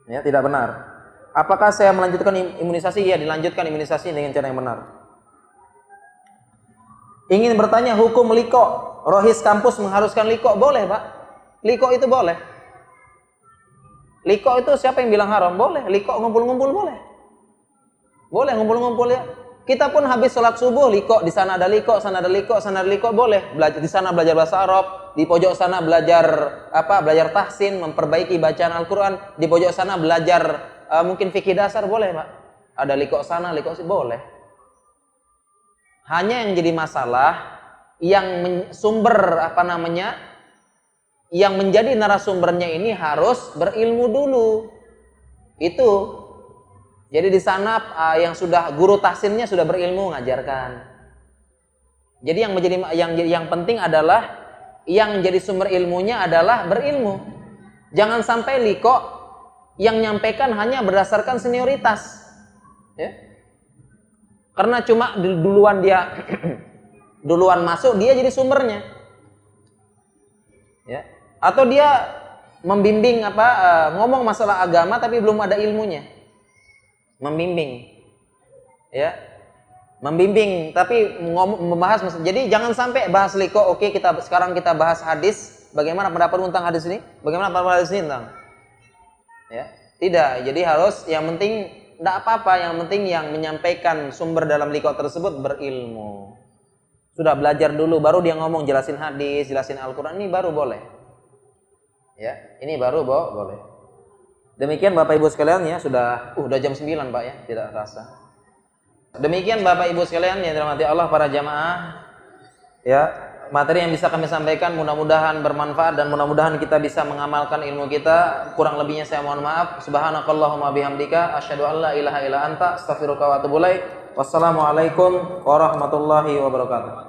Ya, tidak benar. Apakah saya melanjutkan imunisasi? Ya, dilanjutkan imunisasi dengan cara yang benar. Ingin bertanya hukum liko. Rohis kampus mengharuskan liko. Boleh, Pak. Liko itu boleh. Liko itu siapa yang bilang haram? Boleh. Liko ngumpul-ngumpul boleh. Boleh ngumpul-ngumpul ya. Kita pun habis sholat subuh liko, di sana ada liko, sana ada liko, sana ada liko, boleh. Belajar di sana belajar bahasa Arab, di pojok sana belajar belajar tahsin, memperbaiki bacaan Al-Qur'an, di pojok sana belajar mungkin fikih dasar, boleh, Pak. Ada liko sana, liko sini, boleh. Hanya yang jadi masalah yang yang menjadi narasumbernya ini harus berilmu dulu. Itu. Jadi di sana yang sudah guru tahsinnya sudah berilmu ngajarkan. Jadi yang penting adalah yang jadi sumber ilmunya adalah berilmu. Jangan sampai liko yang nyampaikan hanya berdasarkan senioritas. Ya. Karena cuma duluan dia duluan masuk, dia jadi sumbernya. Ya. Atau dia membimbing ngomong masalah agama tapi belum ada ilmunya. Membimbing, ya, membimbing tapi membahas. Jadi jangan sampai bahas liko. Oke, sekarang kita bahas hadis. Bagaimana pendapat tentang hadis ini? Bagaimana pendapat hadis ini tentang? Ya, tidak. Jadi harus yang penting tidak apa-apa. Yang penting yang menyampaikan sumber dalam liko tersebut berilmu. Sudah belajar dulu, baru dia ngomong jelasin hadis, jelasin Al-Quran. Ini baru boleh. Ya, ini baru boleh. Demikian Bapak Ibu sekalian ya, sudah jam 9 Pak ya, tidak terasa. Demikian Bapak Ibu sekalian yang dirahmati Allah para jamaah. Ya, materi yang bisa kami sampaikan mudah-mudahan bermanfaat dan mudah-mudahan kita bisa mengamalkan ilmu kita. Kurang lebihnya saya mohon maaf. Subhanakallahumma bihamdika asyhadu an la ilaha illa anta astaghfiruka wa atubu ilaik. Wassalamualaikum warahmatullahi wabarakatuh.